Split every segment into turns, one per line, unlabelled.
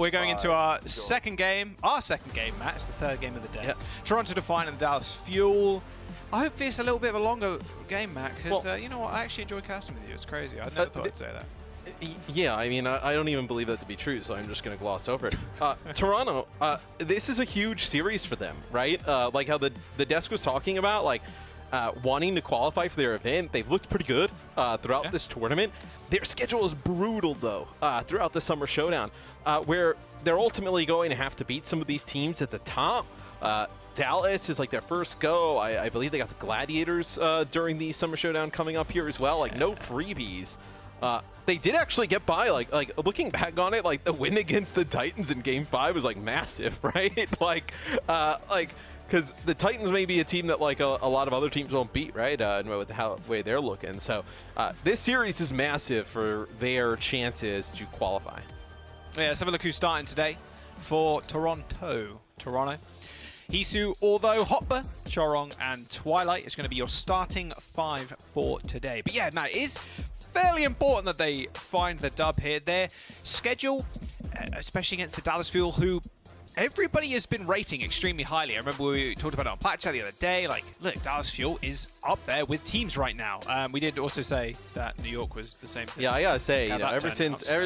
we're going into our second game, Matt. It's the third game of the day.
Yep.
TorontoDefiant and the Dallas Fuel. I hope it's a little bit of a longer game, Matt, because
Well,
you know what? I actually enjoy casting with you. It's crazy. I never thought I'd say that.
Yeah, I mean, I don't even believe that to be true, so I'm just going to gloss over it. Toronto, this is a huge series for them, right? Like how the desk was talking about, like, wanting to qualify for their event. They've looked pretty good throughout this tournament. Their schedule is brutal, though, throughout the Summer Showdown, where they're ultimately going to have to beat some of these teams at the top. Dallas is like their first go. I believe they got the Gladiators during the Summer Showdown coming up here as well. Like, no freebies. They did actually get by, like looking back on it, like the win against the Titans in Game 5 was like massive, right? Because the Titans may be a team that like a lot of other teams won't beat, right? With the way they're looking. So this series is massive for their chances to qualify.
Yeah, let's have a look who's starting today for Toronto. Hisu, although Hotba, Chorong, and Twilight is going to be your starting 5 for today. But yeah, Matt, it is fairly important that they find the dub here. Their schedule, especially against the Dallas Fuel, who everybody has been rating extremely highly. I remember we talked about it on Patch Chat the other day. Like, look, Dallas Fuel is up there with teams right now. We did also say that New York was the same thing.
Yeah, I gotta say, you know, ever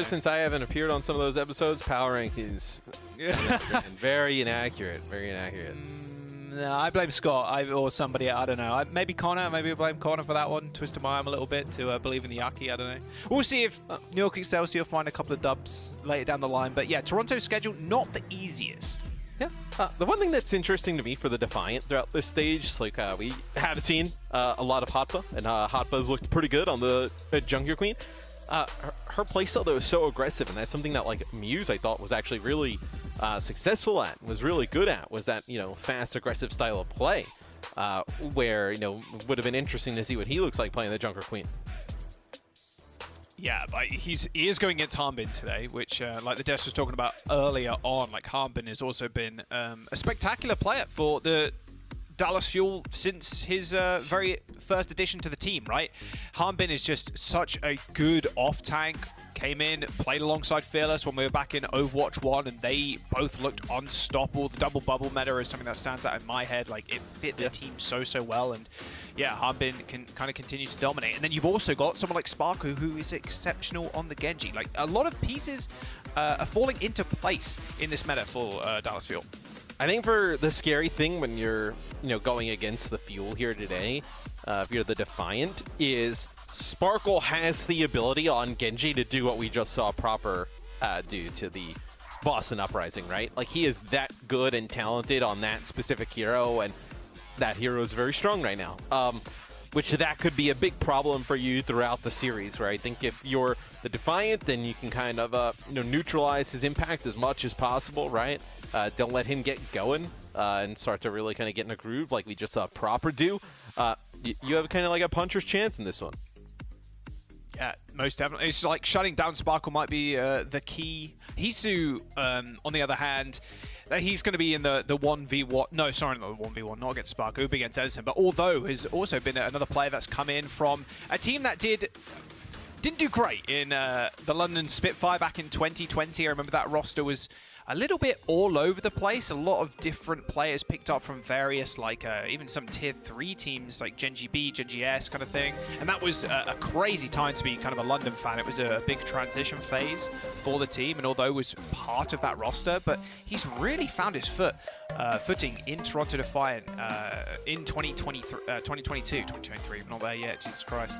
since I haven't appeared on some of those episodes, power rankings very inaccurate. Very inaccurate.
No, I blame Scott or somebody. I don't know. Maybe Connor. Maybe I blame Connor for that one. Twisted my arm a little bit to believe in the Yaki. I don't know. We'll see if New York Excelsior find a couple of dubs later down the line. But yeah, Toronto's schedule not the easiest.
Yeah. The one thing that's interesting to me for the Defiant throughout this stage is like we have seen a lot of Hotba, and Hotba's looked pretty good on the Junkyard Queen. Her playstyle though is so aggressive, and that's something that like Muse I thought was actually really successful at, was really good at, was that, you know, fast aggressive style of play, where, you know, would have been interesting to see what he looks like playing the Junker Queen.
Yeah, but he is going against Harbin today, which like the desk was talking about earlier on, like Harbin has also been a spectacular player for the Dallas Fuel since his very first addition to the team, right? Harbin is just such a good off-tank. Came in, played alongside Fearless when we were back in Overwatch 1, and they both looked unstoppable. The double bubble meta is something that stands out in my head. Like, it fit the team so well, and yeah, Harbin can kind of continue to dominate. And then you've also got someone like Sparku, who is exceptional on the Genji. Like, a lot of pieces are falling into place in this meta for Dallas Fuel.
I think for the scary thing when you're, you know, going against the Fuel here today, if you're the Defiant, is Sparkle has the ability on Genji to do what we just saw Proper do to the Boston Uprising, right? Like, he is that good and talented on that specific hero, and that hero is very strong right now. Which that could be a big problem for you throughout the series, where I think if you're the Defiant, then you can kind of you know, neutralize his impact as much as possible, right? Don't let him get going and start to really kind of get in a groove like we just saw Proper do. You have kind of like a puncher's chance in this one.
Yeah, most definitely. It's like shutting down Sparkle might be the key. Hisu, on the other hand, he's going to be in the 1v1. No, sorry, not the 1v1, not against Sparkle, it'll be against Edison. But although has also been another player that's come in from a team that didn't do great in the London Spitfire back in 2020. I remember that roster was a little bit all over the place. A lot of different players picked up from various, like, even some tier 3 teams, like Genji B, Genji S kind of thing. And that was a crazy time to be kind of a London fan. It was a big transition phase for the team, and although was part of that roster, but he's really found his footing in TorontoDefiant in 2022, 2023, not there yet, Jesus Christ.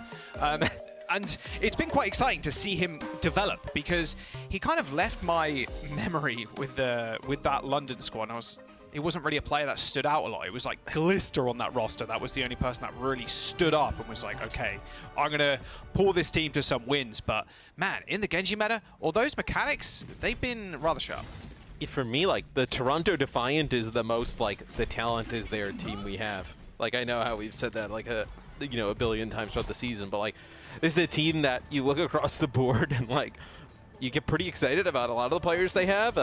And it's been quite exciting to see him develop, because he kind of left my memory with that London squad. He wasn't really a player that stood out a lot. It was like Glister on that roster. That was the only person that really stood up and was like, okay, I'm going to pull this team to some wins. But man, in the Genji meta, all those mechanics, they've been rather sharp.
For me, like, the TorontoDefiant is the most, like, the talent is their team we have. Like, I know how we've said that, like, a billion times throughout the season, but, like, this is a team that you look across the board and, like, you get pretty excited about a lot of the players they have,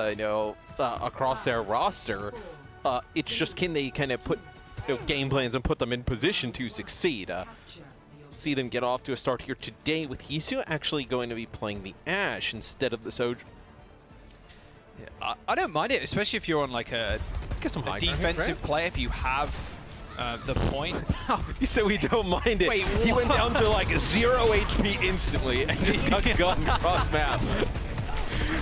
across their roster. It's just, can they kind of put game plans and put them in position to succeed? See them get off to a start here today with Hisu actually going to be playing the Ashe instead of the Sojourn.
Yeah, I don't mind it, especially if you're on like a defensive play. If you have the point.
You said we don't mind it.
Wait,
he went down to like 0 HP instantly and just got gone across map.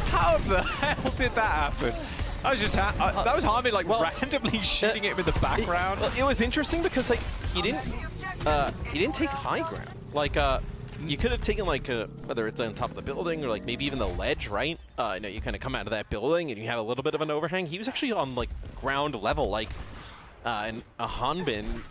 How the hell did that happen? I was just that was Harmon like randomly shooting him in the background.
It was interesting because like he didn't take high ground. Like you could have taken like whether it's on top of the building or like maybe even the ledge, right? You know, you kind of come out of that building and you have a little bit of an overhang. He was actually on like ground level, like and Hanbin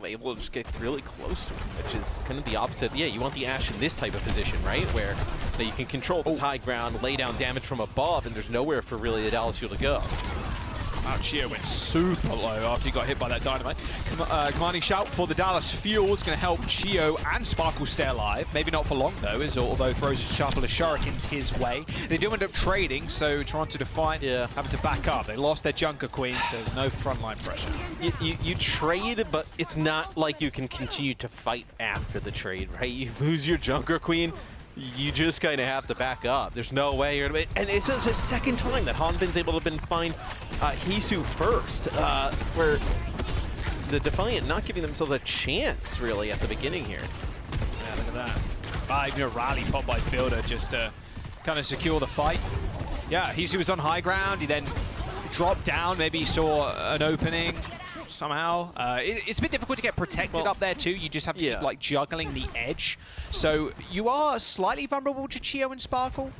able to just get really close to him, which is kind of the opposite. Yeah, you want the Ashe in this type of position, right? Where you can control this high ground, lay down damage from above, and there's nowhere for really the Dallas Fuel to go.
Wow, Chio went super low after he got hit by that dynamite. Commanding shout for the Dallas Fuel is going to help Chio and Sparkle stay alive. Maybe not for long, though, as although throws a couple of shurikens his way. They do end up trading, so TorontoDefiant having to back up. They lost their Junker Queen, so no frontline pressure.
You trade, but it's not like you can continue to fight after the trade, right? You lose your Junker Queen, you just kind of have to back up. There's no way you're gonna. And it's the second time that Hanbin's able to find Hisu first, where the Defiant not giving themselves a chance really at the beginning here.
Yeah, look at that. Even a rally pop by Fielder just to kind of secure the fight. Yeah, Hisu was on high ground. He then dropped down. Maybe he saw an opening somehow. It's a bit difficult to get protected up there too. You just have to keep like juggling the edge. So you are slightly vulnerable to Chio and Sparkle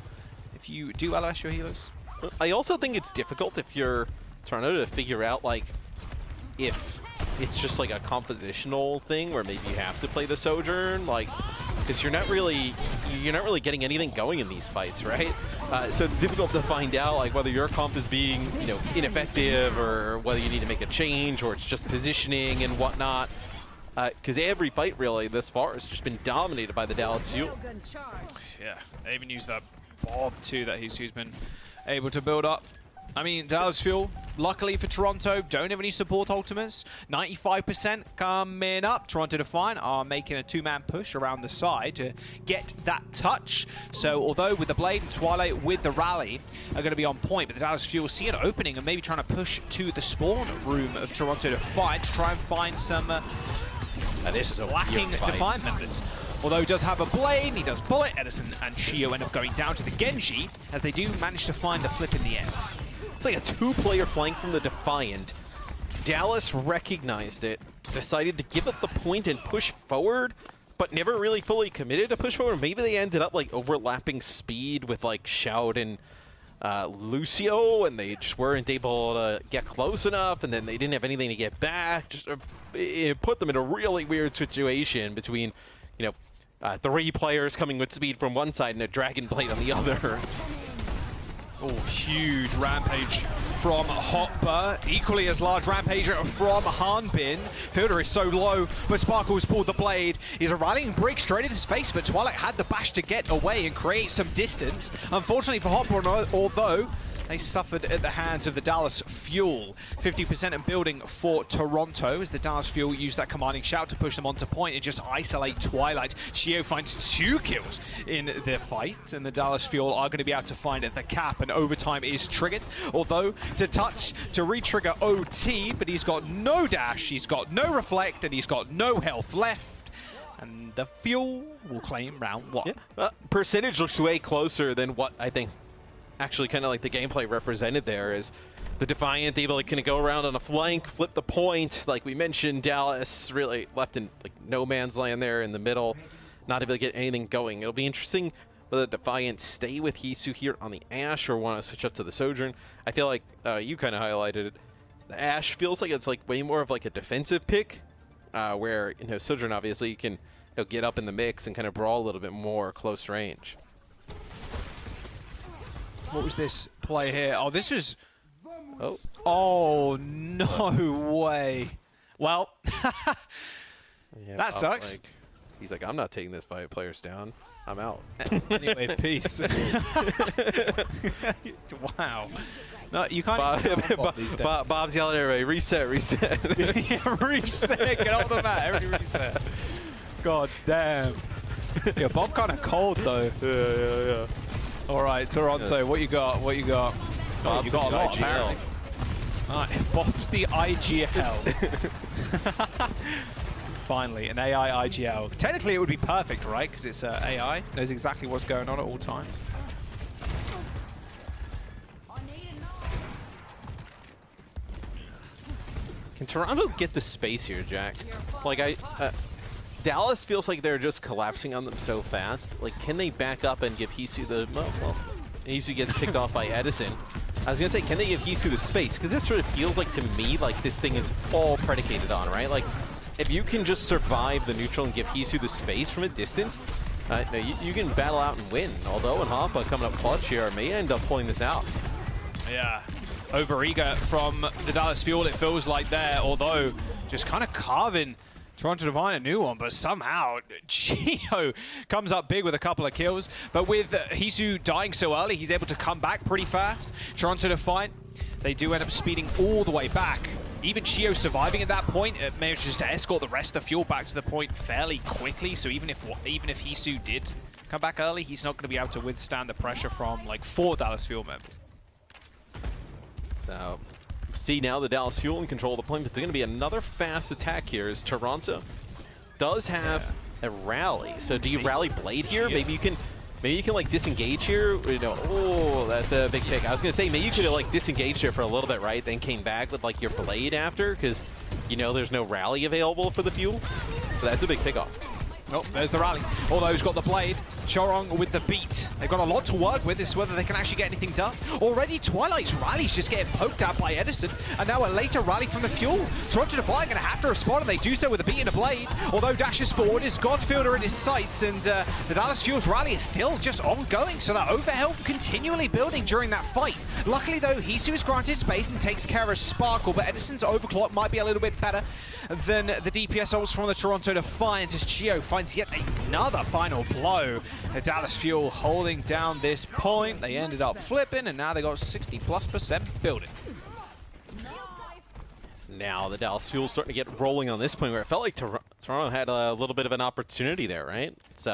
if you do LS your healers.
I also think it's difficult if you're Toronto to figure out like if it's just like a compositional thing where maybe you have to play the Sojourn, like because you're not really getting anything going in these fights, right? So it's difficult to find out like whether your comp is being ineffective or whether you need to make a change or it's just positioning and whatnot. Because every fight really this far has just been dominated by the Dallas Fuel.
Yeah, they even used that Bob too that he's been able to build up. I mean, Dallas Fuel, luckily for Toronto, don't have any support ultimates. 95% coming up. TorontoDefiant are making a two-man push around the side to get that touch. So, although with the Blade and Twilight with the rally are going to be on point, but the Dallas Fuel see an opening and maybe trying to push to the spawn room of TorontoDefiant to try and find some this is lacking Defiant members. Although he does have a Blade, he does pull it. Edison and Shio end up going down to the Genji as they do manage to find the flip in the end.
It's like a two-player flank from the Defiant. Dallas recognized it, decided to give it the point and push forward, but never really fully committed to push forward. Maybe they ended up like overlapping speed with like Shout and Lucio, and they just weren't able to get close enough, and then they didn't have anything to get back. Just it put them in a really weird situation between, three players coming with speed from one side and a Dragon Blade on the other.
Oh, huge rampage from Hopper. Equally as large rampage from Hanbin. Fielder is so low, but Sparkle's pulled the Blade. He's a rallying break straight in his face, but Twilight had the bash to get away and create some distance. Unfortunately for Hopper, although they suffered at the hands of the Dallas Fuel. 50% in building for Toronto as the Dallas Fuel used that commanding shout to push them onto point and just isolate Twilight. Chio finds 2 kills in the fight, and the Dallas Fuel are going to be able to find the cap, and overtime is triggered. Although to touch to re-trigger OT, but he's got no dash, he's got no reflect, and he's got no health left. And the Fuel will claim round 1.
Yeah. Percentage looks way closer than what I think actually kind of like the gameplay represented there is the Defiant able to kind of go around on a flank, flip the point. Like we mentioned, Dallas really left in like no man's land there in the middle, not able to get anything going. It'll be interesting whether the Defiant stay with Hisu here on the Ashe or want to switch up to the Sojourn. I feel like you kind of highlighted it. The Ashe feels like it's like way more of like a defensive pick, where Sojourn obviously you can get up in the mix and kind of brawl a little bit more close range.
What was this play here? Oh, this was... Oh, no way. Well, that sucks.
Like, he's like, I'm not taking this 5 players down. I'm out.
Anyway, peace. Wow. No, you can't
Bob's yelling at everybody, reset, reset.
Yeah, reset, get off the mat, everybody reset. God damn. Yeah, Bob kind of cold though.
Yeah.
All right, Toronto, what you got? What you got?
Bob's
you got a lot,
IGL.
apparently. Alright, Bob's the IGL. Finally, an AI IGL. Technically, it would be perfect, right? Because it's AI. Knows exactly what's going on at all times.
Can Toronto get the space here, Jack? Like, Dallas feels like they're just collapsing on them so fast. Like, can they back up and give Hisu the... Well, Hisu gets picked off by Edison. I was going to say, can they give Hisu the space? Because that sort of feels like, to me, like this thing is all predicated on, right? Like, if you can just survive the neutral and give Hisu the space from a distance, no, you can battle out and win. Although, and Hoppa coming up clutch here may end up pulling this out.
Yeah. Overeager from the Dallas Fuel, it feels like there, although just kind of carving TorontoDefiant a new one, but somehow Gio comes up big with a couple of kills. But with Hisu dying so early, he's able to come back pretty fast. TorontoDefiant, they do end up speeding all the way back. Even Gio surviving at that point, it manages to escort the rest of the Fuel back to the point fairly quickly. So even if Hisu did come back early, he's not going to be able to withstand the pressure from like 4 Dallas Fuel members.
So, see now the Dallas Fuel in control of the point, but there's going to be another fast attack here as Toronto does have a rally. So do you rally Blade here? Maybe you can like disengage here. You know, oh, that's a big pick. I was going to say maybe you could have like disengaged here for a little bit, right? Then came back with like your Blade after, because you know there's no rally available for the Fuel. So that's a big pick off.
Oh, there's the rally. Although he's got the blade. Chorong with the beat. They've got a lot to work with. It's whether they can actually get anything done. Already, Twilight's rally's just getting poked at by Edison. And now a later rally from the Fuel. TorontoDefiant going to have to respond, and they do so with a beat and a blade. Although dashes forward, his Godfielder in his sights, and the Dallas Fuel's rally is still just ongoing. So that overhealth continually building during that fight. Luckily, though, Hisu is granted space and takes care of Sparkle, but Edison's overclock might be a little bit better than the DPS ults from the TorontoDefiant as Gio finds yet another final blow. The Dallas Fuel holding down this point. They ended up flipping, and now they got 60+% building.
So now the Dallas Fuel starting to get rolling on this point where it felt like Toronto had a little bit of an opportunity there, right? It's,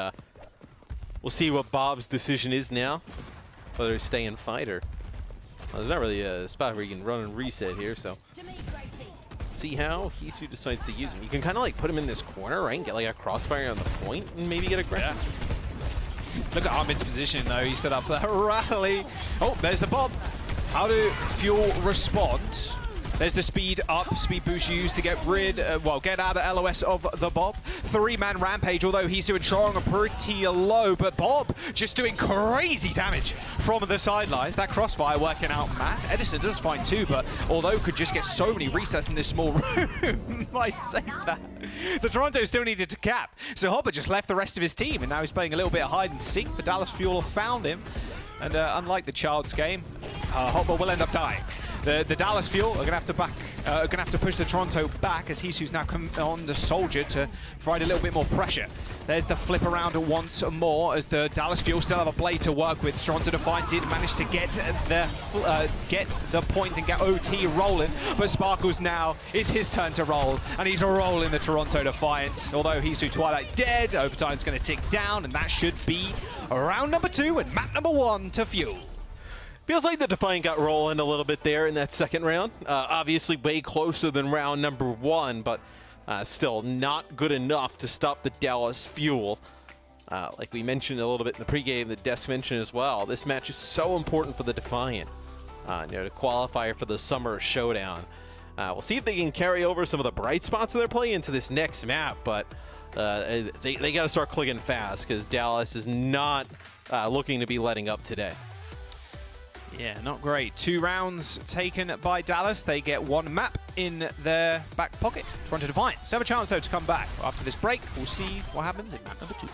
we'll see what Bob's decision is now, whether to stay and fight or... Well, there's not really a spot where you can run and reset here, so... See how Hisu decides to use him. You can kind of like put him in this corner, right? And get like a crossfire on the point and maybe get aggressive.
Yeah. Look at Armin's position though. He set up the rally. Oh, there's the bomb. How do Fuel respond? There's the speed up, speed boost used to get rid, get out of LOS of the Bob. 3-man rampage, although Hisu and Chorong are pretty low, but Bob just doing crazy damage from the sidelines. That crossfire working out mad. Edison does fine too, but although could just get so many resets in this small room, I say that. The Toronto still needed to cap, so Hopper just left the rest of his team, and now he's playing a little bit of hide and seek, but Dallas Fuel found him, and unlike the Child's game, Hopper will end up dying. The Dallas Fuel are gonna have to push the Toronto back as Hisu's now come on the Soldier to provide a little bit more pressure. There's the flip around once more as the Dallas Fuel still have a blade to work with. TorontoDefiant did manage to get the point and get OT rolling, but Sparkles now it's his turn to roll, and he's rolling the TorontoDefiant. Although Hisu Twilight dead, overtime's gonna tick down, and that should be round number 2 and map number 1 to Fuel.
Feels like the Defiant got rolling a little bit there in that second round. Obviously way closer than round number 1, but still not good enough to stop the Dallas Fuel. Like we mentioned a little bit in the pregame, the Des mentioned as well, this match is so important for the Defiant to qualify for the Summer Showdown. We'll see if they can carry over some of the bright spots of their play into this next map, but they got to start clicking fast because Dallas is not looking to be letting up today.
Yeah, not great. 2 rounds taken by Dallas. They get 1 map in their back pocket. TorontoDefiant still have a chance, though, to come back. After this break, we'll see what happens in map number 2.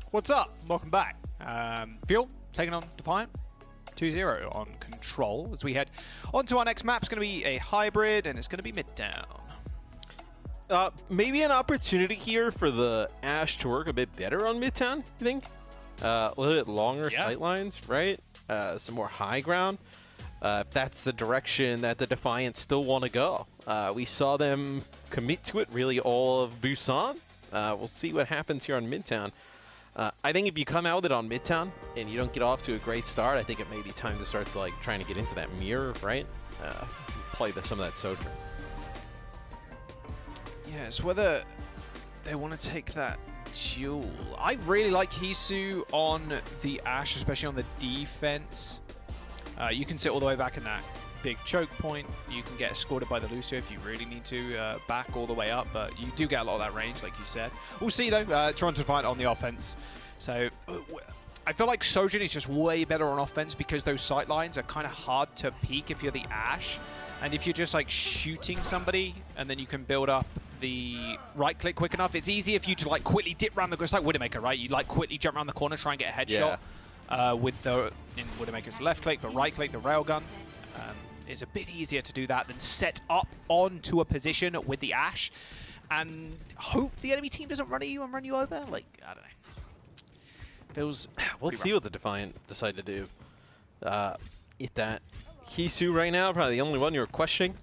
What's up? Welcome back. Fuel taking on Defiant 2-0 on Control as we head on to our next map. It's going to be a hybrid and it's going to be mid-down.
Maybe an opportunity here for the Ashe to work a bit better on Midtown, you think? A little bit longer sight lines, right? Some more high ground. If that's the direction that the Defiant still want to go. We saw them commit to it really all of Busan. We'll see what happens here on Midtown. I think if you come out with it on Midtown and you don't get off to a great start, I think it may be time to start trying to get into that mirror, right? Play some of that Sojourn.
Yeah, it's whether they want to take that duel. I really like Hisu on the Ashe, especially on the defense. You can sit all the way back in that big choke point. You can get escorted by the Lucio if you really need to back all the way up, but you do get a lot of that range, like you said. We'll see, though. TorontoDefiant on the offense. So I feel like Sojourn is just way better on offense because those sight lines are kind of hard to peek if you're the Ashe. And if you're just like shooting somebody and then you can build up the right click quick enough, it's easier for you to like quickly dip around the... It's like Widowmaker, right? You like quickly jump around the corner, try and get a headshot. With the... In Widowmaker's left click, but right click, the railgun. Is a bit easier to do that than set up onto a position with the Ashe and hope the enemy team doesn't run at you and run you over. Like, I don't know. Feels...
We'll see what the Defiant decide to do. If that Hisu right now, probably the only one you're questioning.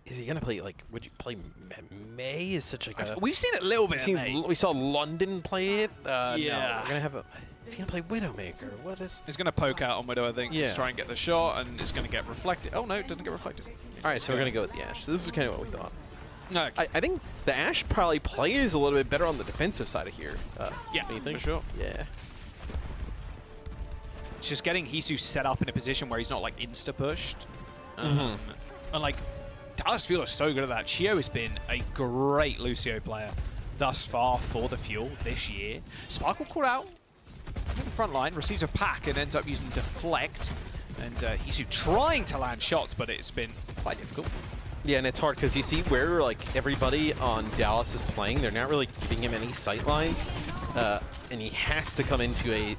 Is he going to play, like, would you play May? Is such like a...
We've seen it a little bit,
We saw London play it.
Yeah.
No, we're going to have a... Is he going to play Widowmaker? What is...
He's going to poke out on Widow, I think. Just try and get the shot, and it's going to get reflected. Oh, no, it doesn't get reflected.
All right, so we're going to go with the Ashe. So this is kind of what we thought.
No,
I think the Ashe probably plays a little bit better on the defensive side of here.
Yeah,
anything?
for sure.
Yeah.
It's just getting Hisu set up in a position where he's not, like, insta-pushed. And, like, Dallas Fuel is so good at that. Shio has been a great Lucio player thus far for the Fuel this year. Sparkle caught out in the front line, receives a pack and ends up using Deflect. And Hisu trying to land shots, but it's been quite difficult.
Yeah, and it's hard because you see where like everybody on Dallas is playing. They're not really giving him any sight lines. And he has to come into a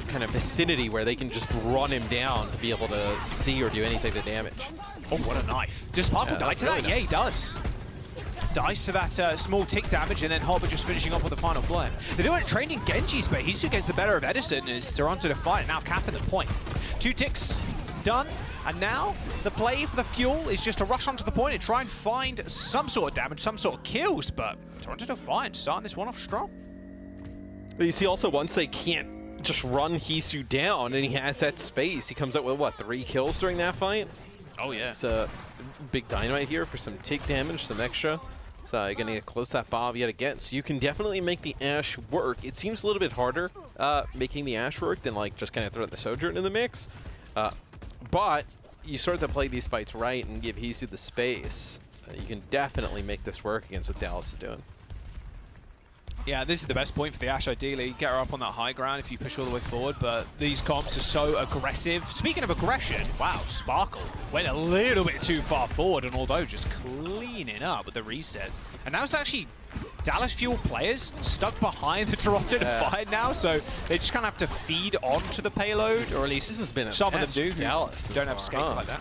kind of vicinity where they can just run him down to be able to see or do anything to damage.
Oh, what a knife. Does Sparkle die to that?
Really
Yeah, he does. Dies to that small tick damage, and then Hopper just finishing off with the final blow. They're doing it trained in Genji's, but Hisu gets the better of Edison as TorontoDefiant now capping the point. 2 ticks done, and now the play for the Fuel is just to rush onto the point and try and find some sort of damage, some sort of kills, but TorontoDefiant starting this one off strong.
But you see also once they can't just run Hisu down, and he has that space. He comes out with, what, 3 kills during that fight?
Oh, yeah.
It's a big dynamite here for some tick damage, some extra. So you're going to get close to that Bob yet again. So you can definitely make the Ashe work. It seems a little bit harder making the Ashe work than like just kind of throwing the Sojourn in the mix. But you start to play these fights right and give Hisu the space. You can definitely make this work against what Dallas is doing.
Yeah, this is the best point for the Ashe, ideally. Get her up on that high ground if you push all the way forward, but these comps are so aggressive. Speaking of aggression, wow, Sparkle went a little bit too far forward, and although just cleaning up with the resets. And now it's actually Dallas Fuel players stuck behind the TorontoDefiant now, so they just kind of have to feed onto the payload, or at least
this has been
some of them do.
Dallas
Don't have skates like that.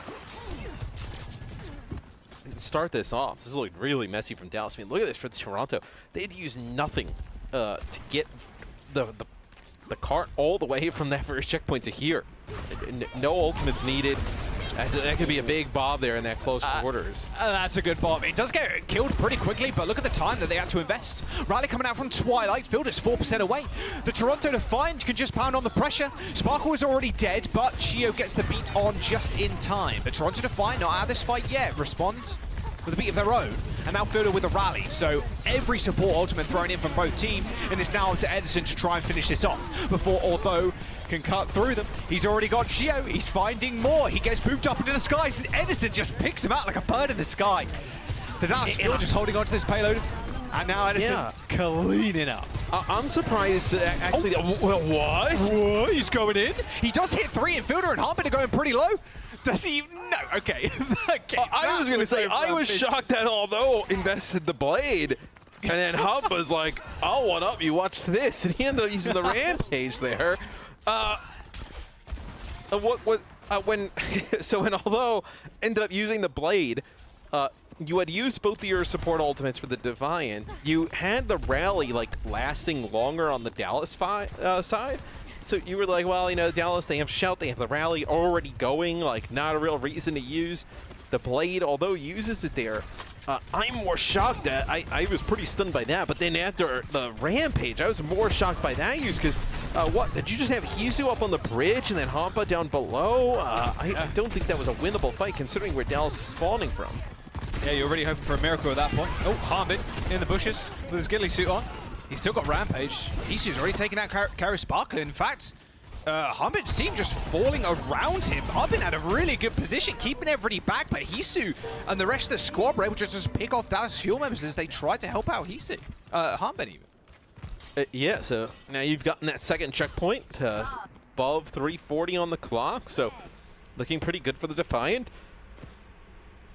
Start this off. This is looking really messy from Dallas. I mean, look at this for Toronto. They'd use nothing to get the cart all the way from that first checkpoint to here. No ultimates needed. That could be a big Bob there in that close quarters.
That's a good Bob. It does get killed pretty quickly, but look at the time that they had to invest. Rally coming out from Twilight. Field is 4% away. The TorontoDefiant can just pound on the pressure. Sparkle is already dead, but Shio gets the beat on just in time. The TorontoDefiant not out of this fight yet. Respond with a beat of their own, and now Fielder with a rally. So every support ultimate thrown in from both teams, and it's now up to Edison to try and finish this off before Although can cut through them. He's already got Shio. He's finding more. He gets pooped up into the skies, and Edison just picks him out like a bird in the sky. The Dallas Fuel just holding on to this payload, and now Edison cleaning up.
I'm surprised that actually.
What? He's going in. He does hit 3, and Fielder and Harper are going pretty low. Does he? No. Okay.
I was going to say, I was shocked that Although invested the blade, and then Hub was like, I'll one up you, watch this. And he ended up using the Rampage there. When Although ended up using the blade, you had used both of your support ultimates for the Defiant. You had the rally like lasting longer on the Dallas side. So you were like, well, you know, Dallas, they have Shout, they have the rally already going, like not a real reason to use the blade, although uses it there. I'm more shocked that I was pretty stunned by that, but then after the Rampage, I was more shocked by that use because what, did you just have Hisu up on the bridge and then Hampa down below? I don't think that was a winnable fight considering where Dallas is spawning from.
Yeah, you're already hoping for a miracle at that point. Oh, Harmbin in the bushes with his ghillie suit on. He's still got Rampage. Hisu's already taken out Kara Sparkle. In fact, Harmbin's team just falling around him. Harmbin had a really good position, keeping everybody back, but Hisu and the rest of the squad were able to just pick off Dallas Fuel members as they tried to help out Hisu. Harmbin even.
Yeah, so now you've gotten that second checkpoint above 340 on the clock, so looking pretty good for the Defiant.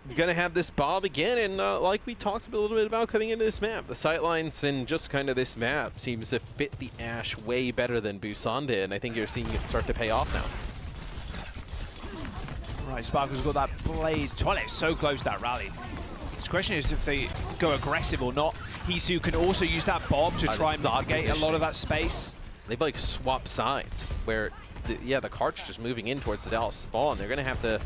You're going to have this Bob again, and like we talked a little bit about coming into this map, the sightlines in just kind of this map seems to fit the Ashe way better than Busan did, and I think you're seeing it start to pay off now.
Right, Sparkle's got that blade. Twilight's so close to that rally. The question is if they go aggressive or not. Hisu can also use that bomb to try and mitigate a lot of that space.
They've like swapped sides, where the cart's just moving in towards the Dallas spawn. They're going to have to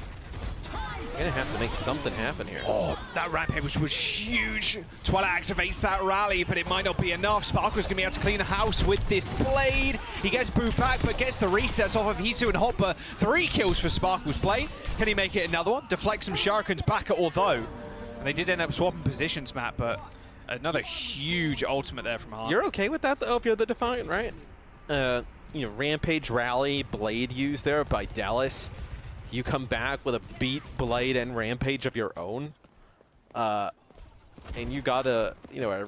make something happen here.
Oh, that Rampage was huge. Twilight activates that rally, but it might not be enough. Sparkle's gonna be able to clean the house with this blade. He gets booed back, but gets the resets off of Hisu and Hopper. 3 kills for Sparkle's blade. Can he make it another one? Deflect some shurikens back at Although. And they did end up swapping positions, Matt, but another huge ultimate there from Hart.
You're okay with that, though, if you're the Defiant, right? You know, Rampage rally, blade used there by Dallas. You come back with a beat, blade, and Rampage of your own, and you got a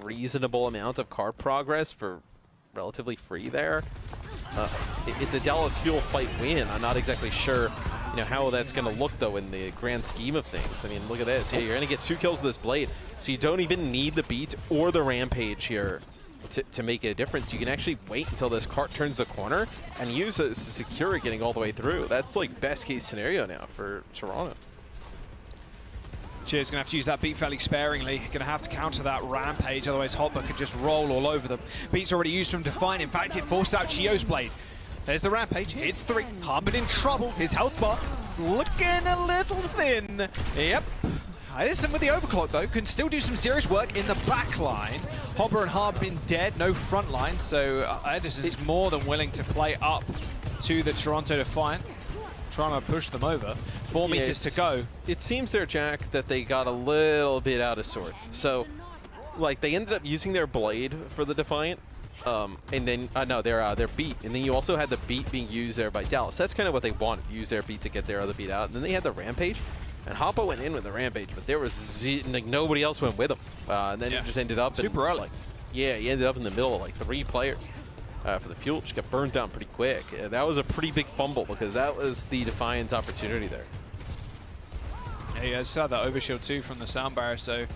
reasonable amount of card progress for relatively free there. It's a Dallas Fuel fight win. I'm not exactly sure, how that's going to look though in the grand scheme of things. I mean, look at this. Yeah, you're going to get 2 kills with this blade, so you don't even need the beat or the Rampage here to make a difference. You can actually wait until this cart turns the corner and use it to secure it getting all the way through. That's like best case scenario now for Toronto.
Cheers gonna have to use that beat fairly sparingly. Gonna have to counter that Rampage, otherwise Hopper could just roll all over them. Beat's already used from Defiant. In fact, it forced out Shio's blade. There's the Rampage. It's 3. Harmbin in trouble. His health bar looking a little thin. Yep. Edison with the overclock, though, can still do some serious work in the back line. Hopper and Harbin dead, no front line, so Edison's more than willing to play up to the TorontoDefiant, trying to push them over. 4 meters to go.
It seems there, Jack, that they got a little bit out of sorts. So, like, they ended up using their blade for the Defiant, and then, no, their beat. And then you also had the beat being used there by Dallas. That's kind of what they wanted, use their beat to get their other beat out. And then they had the Rampage, and Hoppa went in with the Rampage, but there was, like, nobody else went with him. And then it just ended up
super early.
Like, yeah, he ended up in the middle of, like, 3 players. For the fuel, just got burned down pretty quick. That was a pretty big fumble because that was the Defiant's opportunity there.
Yeah, you guys saw that overshield too from the sound barrier, so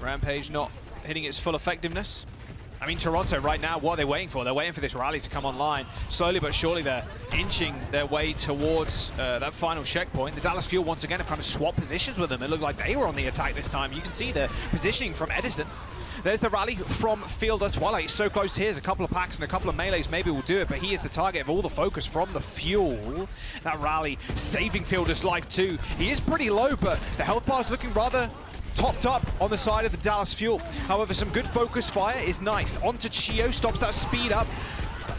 Rampage not hitting its full effectiveness. I mean, Toronto right now, what are they waiting for? They're waiting for this rally to come online. Slowly but surely, they're inching their way towards that final checkpoint. The Dallas Fuel, once again, have kind of swapped positions with them. It looked like they were on the attack this time. You can see the positioning from Edison. There's the rally from Fielder. Twilight so close here. A couple of packs and a couple of melees maybe will do it, but he is the target of all the focus from the Fuel. That rally saving Fielder's life too. He is pretty low, but the health bar is looking rather topped up on the side of the Dallas Fuel. However, some good focus fire is nice. Onto Chio, stops that speed up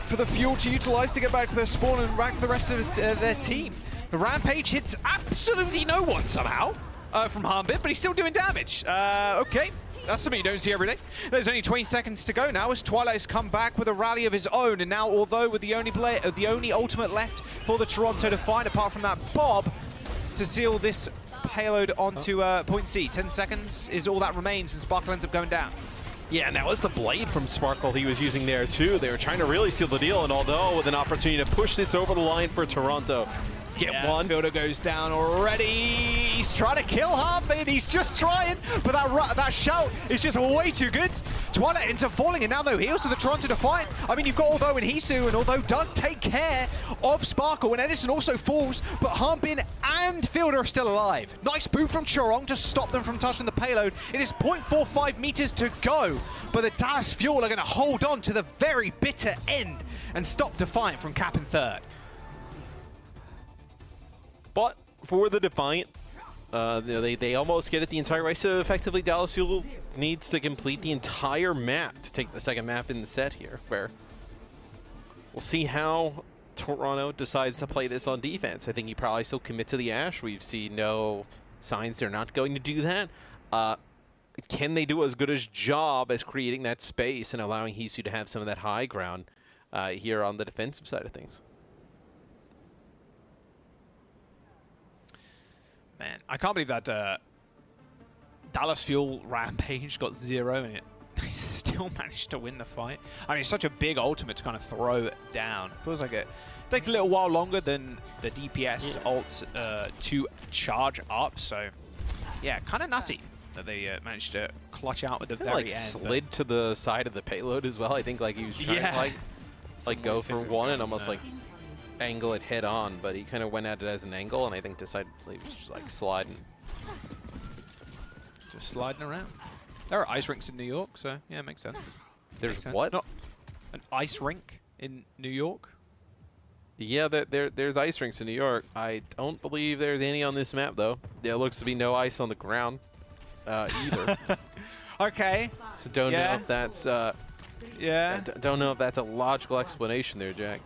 for the Fuel to utilize to get back to their spawn and back to the rest of their team. The Rampage hits absolutely no one somehow from Harmbit, but he's still doing damage. Okay. That's something you don't see every day. There's only 20 seconds to go now as Twilight's come back with a rally of his own. And now, although with the only ultimate left for the TorontoDefiant, apart from that Bob, to seal this payload onto point C. 10 seconds is all that remains, and Sparkle ends up going down.
Yeah, and that was the blade from Sparkle he was using there too. They were trying to really seal the deal, and although with an opportunity to push this over the line for Toronto. Get one.
Fielder goes down already. He's trying to kill Harmbit. He's just trying, but that shout is just way too good. Twilight ends up falling, and now no heals to the TorontoDefiant. I mean, you've got Although and Hisu, and Although does take care of Sparkle, and Edison also falls, but Harmbin and Fielder are still alive. Nice boot from Chorong to stop them from touching the payload. It is 0.45 meters to go, but the Dallas Fuel are going to hold on to the very bitter end and stop Defiant from capping third.
But for the Defiant, they almost get it the entire way, so effectively Dallas Fuel needs to complete the entire map to take the second map in the set here, where we'll see how Toronto decides to play this on defense. I think he probably still commit to the Ash. We've seen no signs they're not going to do that. Can they do as good a job as creating that space and allowing Hisu to have some of that high ground here on the defensive side of things?
Man, I can't believe that Dallas Fuel Rampage got 0 and they still managed to win the fight. I mean, it's such a big ultimate to kind of throw it down. Feels like it takes a little while longer than the DPS ult to charge up. So, yeah, kind of nutty that they managed to clutch out at the very end.
Slid to the side of the payload as well. I think like he was trying to like go for one and almost like angle it head on, but he kind of went at it as an angle, and I think decided he was just like sliding.
Just sliding around. There are ice rinks in New York, so yeah, it makes sense.
There's what?
Not an ice rink in New York?
Yeah, there's ice rinks in New York. I don't believe there's any on this map, though. There looks to be no ice on the ground either.
Okay.
So don't know if that's don't know if that's a logical explanation there, Jack.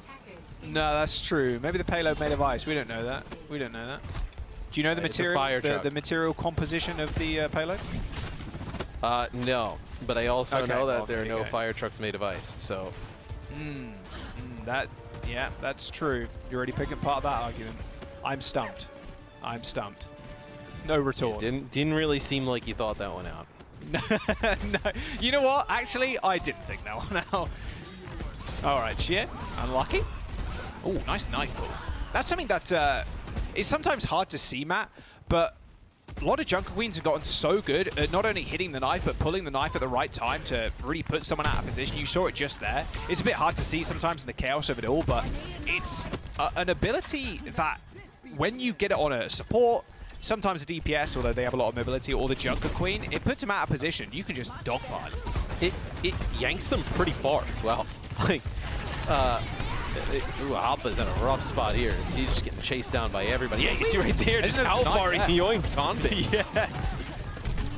No, that's true. Maybe the payload made of ice. We don't know that. We don't know that. Do you know the material, the material composition of the payload?
No, but I also know that there are no fire trucks made of ice. So,
yeah, that's true. You're already picking part of that argument. I'm stumped. I'm stumped. No retort.
Didn't really seem like you thought that one out.
No. You know what? Actually, I didn't think that one out. All right, shit. Unlucky. Oh, nice knife pull. That's something that is sometimes hard to see, Matt, but a lot of Junker Queens have gotten so good at not only hitting the knife, but pulling the knife at the right time to really put someone out of position. You saw it just there. It's a bit hard to see sometimes in the chaos of it all, but it's an ability that when you get it on a support, sometimes a DPS, although they have a lot of mobility, or the Junker Queen, it puts them out of position. You can just dogpile.
It yanks them pretty far as well. Like, Hoppa's in a rough spot here. He's just getting chased down by everybody. Yeah, you see right there just how far he yoinks on it. Yeah.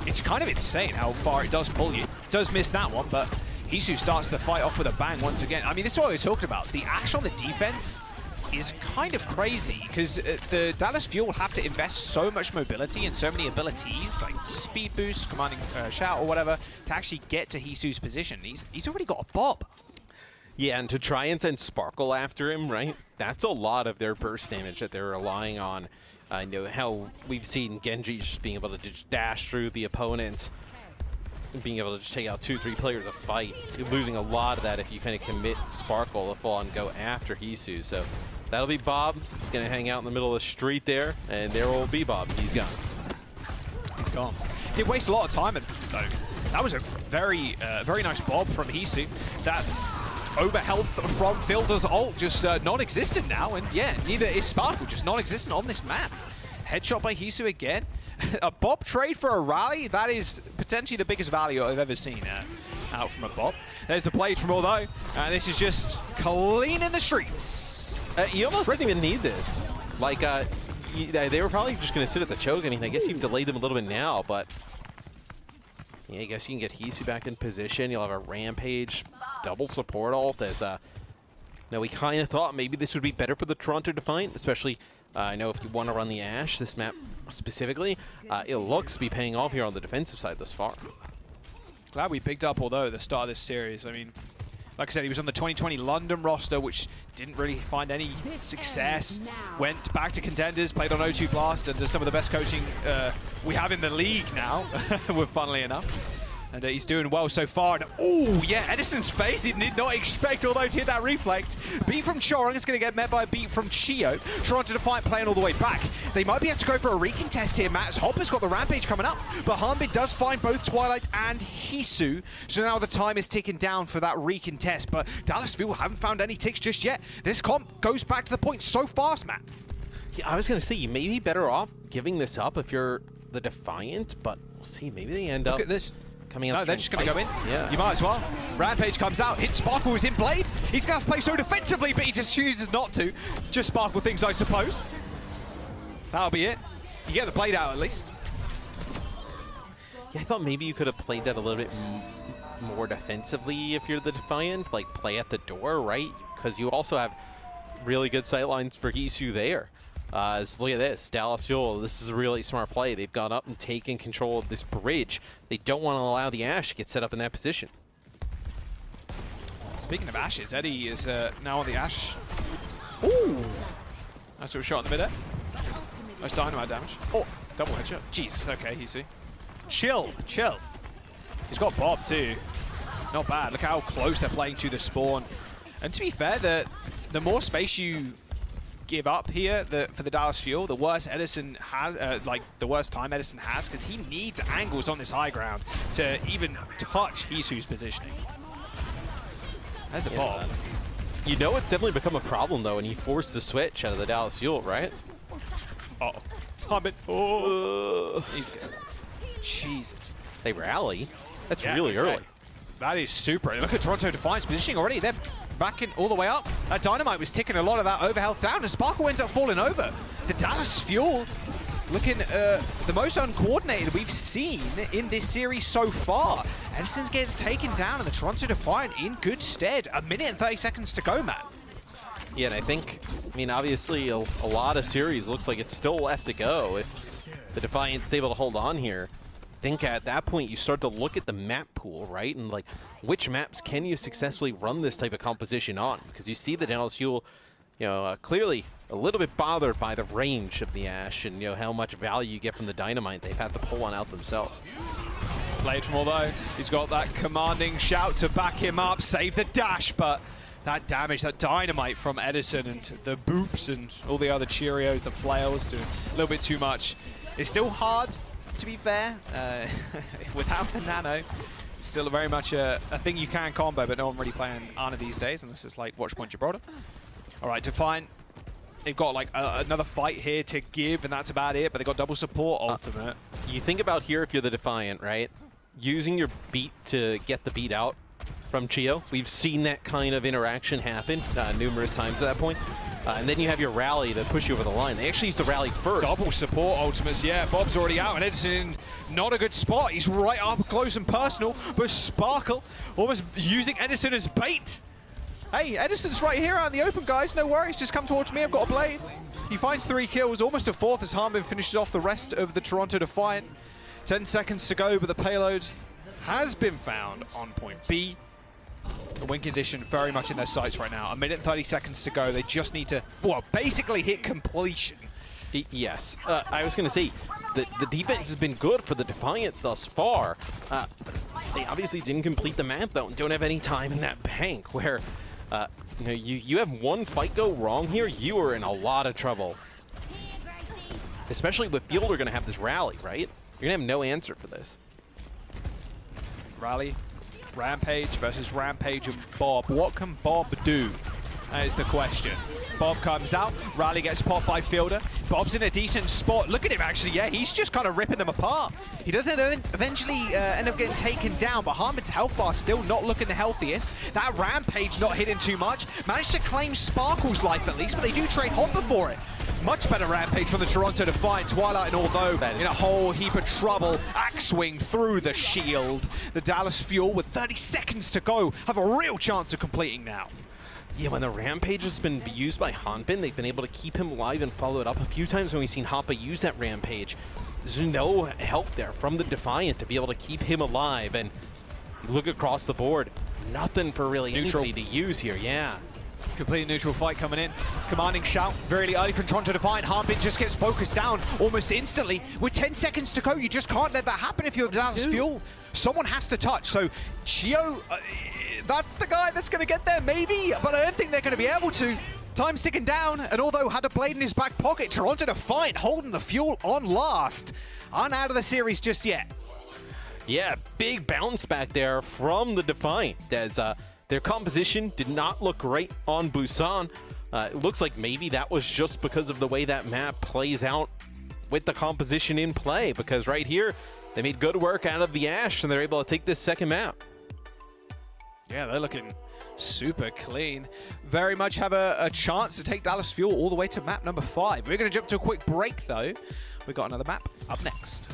It's kind of insane how far it does pull you. does miss that one, but Hisu starts the fight off with a bang once again. I mean, this is what I was talking about. The Ashe on the defense is kind of crazy because the Dallas Fuel have to invest so much mobility and so many abilities, like speed boost, commanding shout or whatever, to actually get to Hisu's position. He's already got a bob.
Yeah, and to try and send Sparkle after him, right? That's a lot of their burst damage that they're relying on. I know how we've seen Genji just being able to just dash through the opponents, being able to just take out 2-3 players a fight. You're losing a lot of that if you kind of commit Sparkle to fall and go after Hisu. So that'll be Bob. He's going to hang out in the middle of the street there, and there will be Bob. He's gone.
He's gone. Did waste a lot of time, though. That was a very nice bob from Hisu. That's overhealth from Fielder's ult, just non-existent now, and yeah, neither is Sparkle, just non-existent on this map. Headshot by Hisu again. A bob trade for a rally, that is potentially the biggest value I've ever seen out from a bob. There's the play from Although, and this is just cleaning the streets.
You almost didn't even need this. Like, they were probably just going to sit at the choke. I mean, I guess you've delayed them a little bit now, but yeah, I guess you can get Hisu back in position. You'll have a Rampage double support ult as now we kind of thought maybe this would be better for the TorontoDefiant, especially I know if you want to run the Ashe, this map specifically, it looks to be paying off here on the defensive side thus far.
Glad we picked up Although at the start of this series. I mean, like I said, he was on the 2020 London roster, which didn't really find any success. Went back to Contenders, played on O2 Blast, and does some of the best coaching we have in the league now, funnily enough. And he's doing well so far. And oh, yeah, Edison's face. He did not expect Although to hit that reflect. Beat from Chorong is going to get met by a beat from Chio. TorontoDefiant playing all the way back. They might be able to go for a recontest here. Matt, as Hopper's got the Rampage coming up. But Harmbit does find both Twilight and Hisu. So now the time is ticking down for that recontest. But Dallas Fuel haven't found any ticks just yet. This comp goes back to the point so fast, Matt.
Yeah, I was going to say, you may be better off giving this up if you're the Defiant, but we'll see. Maybe they end up...
Look at this.
No,
they're just going to go in.
Yeah.
You might as well. Rampage comes out, hits Sparkle, who's in Blade. He's going to play so defensively, but he just chooses not to. Just Sparkle things, I suppose. That'll be it. You get the Blade out at least.
Yeah, I thought maybe you could have played that a little bit more defensively if you're the Defiant. Like, play at the door, right? Because you also have really good sightlines for Hisu there. Look at this, Dallas Fuel, this is a really smart play. They've gone up and taken control of this bridge. They don't want to allow the Ashe to get set up in that position.
Speaking of Ashes, Eddie is now on the Ashe.
Ooh!
Nice little shot in the mid there. Nice dynamite damage. Oh, double headshot. Jesus, okay, Hisu. Chill, chill. He's got Bob too. Not bad. Look how close they're playing to the spawn. And to be fair, the more space you give up here for the Dallas Fuel, the worse Edison has, the worse time Edison has, because he needs angles on this high ground to even touch Hisu's positioning. There's a ball.
You know it's definitely become a problem though when he forced the switch out of the Dallas Fuel, right?
Uh-oh. Harmbit. Oh. He's good. Jesus.
They rally. That's
Yeah,
really early.
That is super. Look at TorontoDefiant's positioning already. They're backing all the way up. Dynamite was ticking a lot of that overhealth down, and Sparkle ends up falling over. The Dallas Fuel looking the most uncoordinated we've seen in this series so far. Edison gets taken down, and the TorontoDefiant in good stead. 1 minute and 30 seconds to go, Matt.
Yeah, and I think, I mean, obviously a lot of series looks like it's still left to go. If the Defiant's able to hold on here, I think at that point you start to look at the map pool, right? And like, which maps can you successfully run this type of composition on? Because you see the Dallas Fuel, you know, clearly a little bit bothered by the range of the Ashe and, you know, how much value you get from the Dynamite. They've had to pull one out themselves.
Played from Although. He's got that commanding shout to back him up, save the dash, but that damage, that Dynamite from Edison and the boops and all the other Cheerios, the flails, do a little bit too much. It's still hard, to be fair, without the nano. Still very much a thing you can combo, but no one really playing Ana these days, unless it's like Watch Point Gibraltar. All right, Defiant, they've got like another fight here to give, and that's about it, but they've got double support ultimate.
You think about here if you're the Defiant, right? Using your beat to get the beat out from Chio. We've seen that kind of interaction happen numerous times at that point. And then you have your rally to push you over the line. They actually used to rally first.
Double support ultimates, yeah. Bob's already out, and Edison in not a good spot. He's right up close and personal, but Sparkle almost using Edison as bait. Hey, Edison's right here out in the open, guys. No worries, just come towards me. I've got a blade. He finds 3 kills, almost a 4th as Harmbin finishes off the rest of the Toronto Defiant. 10 seconds to go, but the payload has been found on point B. The win condition very much in their sights right now. 1 minute 30 seconds to go. They just need to, well, basically hit completion.
Yes, I was going to say, the defense has been good for the Defiant thus far. They obviously didn't complete the map, though, and don't have any time in that bank where, you know, you have one fight go wrong here, you are in a lot of trouble. Especially with Field are going to have this rally, right? You're going to have no answer for this.
Rally, Rampage versus Rampage and Bob. What can Bob do? That is the question. Bob comes out, Rally gets popped by Fielder. Bob's in a decent spot. Look at him, actually. Yeah, he's just kind of ripping them apart. He doesn't eventually end up getting taken down, but Harmbin's health bar still not looking the healthiest. That Rampage not hitting too much. Managed to claim Sparkle's life at least, but they do trade Hopper for it. Much better Rampage from the Toronto Defiant. Twilight and although in a whole heap of trouble. Axe swing through the shield. The Dallas Fuel with 30 seconds to go have a real chance of completing now.
Yeah, when the Rampage has been used by Harmbin, they've been able to keep him alive and follow it up a few times when we've seen Hoppa use that Rampage. There's no help there from the Defiant to be able to keep him alive, and you look across the board, nothing for really anybody to use here, yeah.
Completely neutral fight coming in. Commanding shout very early from Toronto Defiant. Harmbin just gets focused down almost instantly. With 10 seconds to go, you just can't let that happen if you're Dallas Fuel. Someone has to touch. So Chio, that's the guy that's going to get there, maybe, but I don't think they're going to be able to. Time's ticking down, and although had a blade in his back pocket, Toronto Defiant holding the Fuel on last. Aren't out of the series just yet.
Yeah, big bounce back there from the Defiant as their composition did not look great on Busan. It looks like maybe that was just because of the way that map plays out with the composition in play, because right here, they made good work out of the Ash, and they're able to take this second map.
Yeah, they're looking super clean. Very much have a chance to take Dallas Fuel all the way to map number 5. We're going to jump to a quick break, though. We've got another map up next.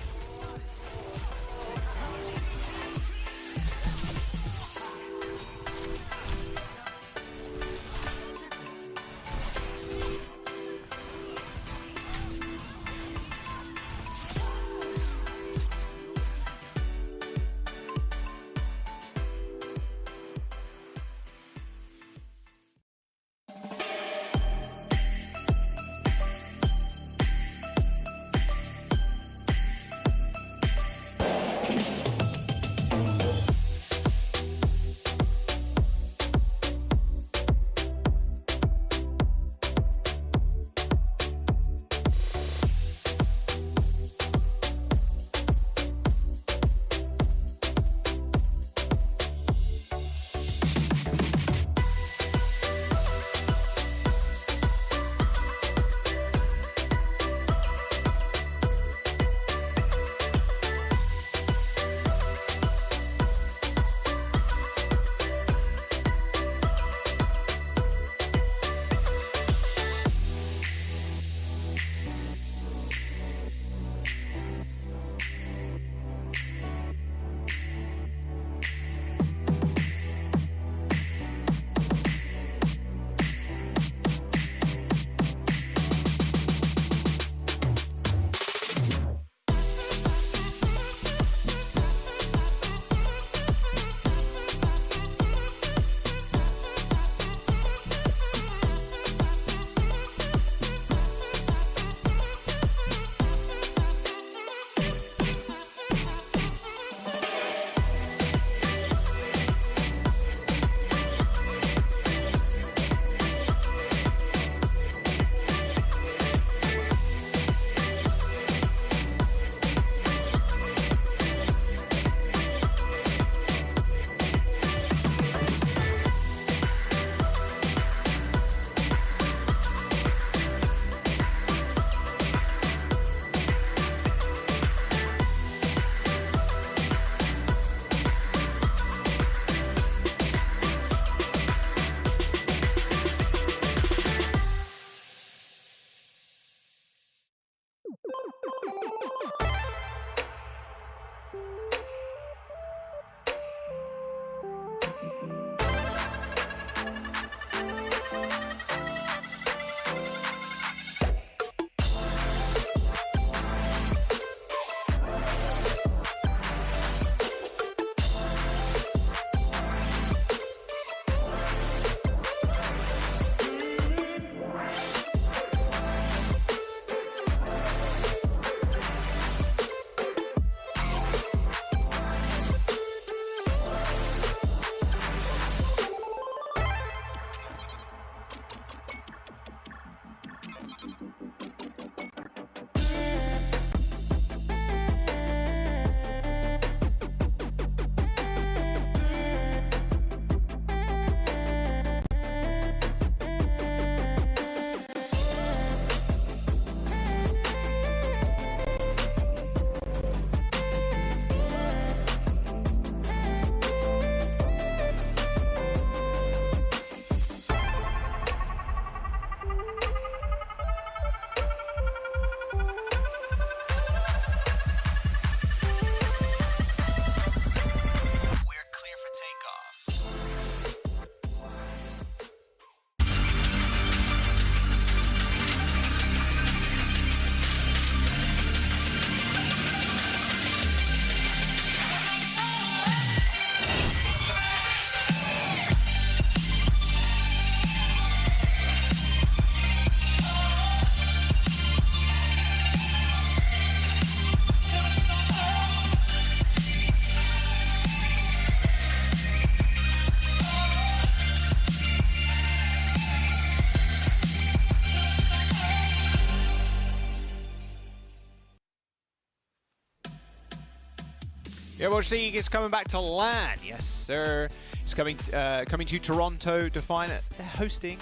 The Overwatch League is coming back to LAN. Yes, sir. It's coming to TorontoDefiant. They're hosting,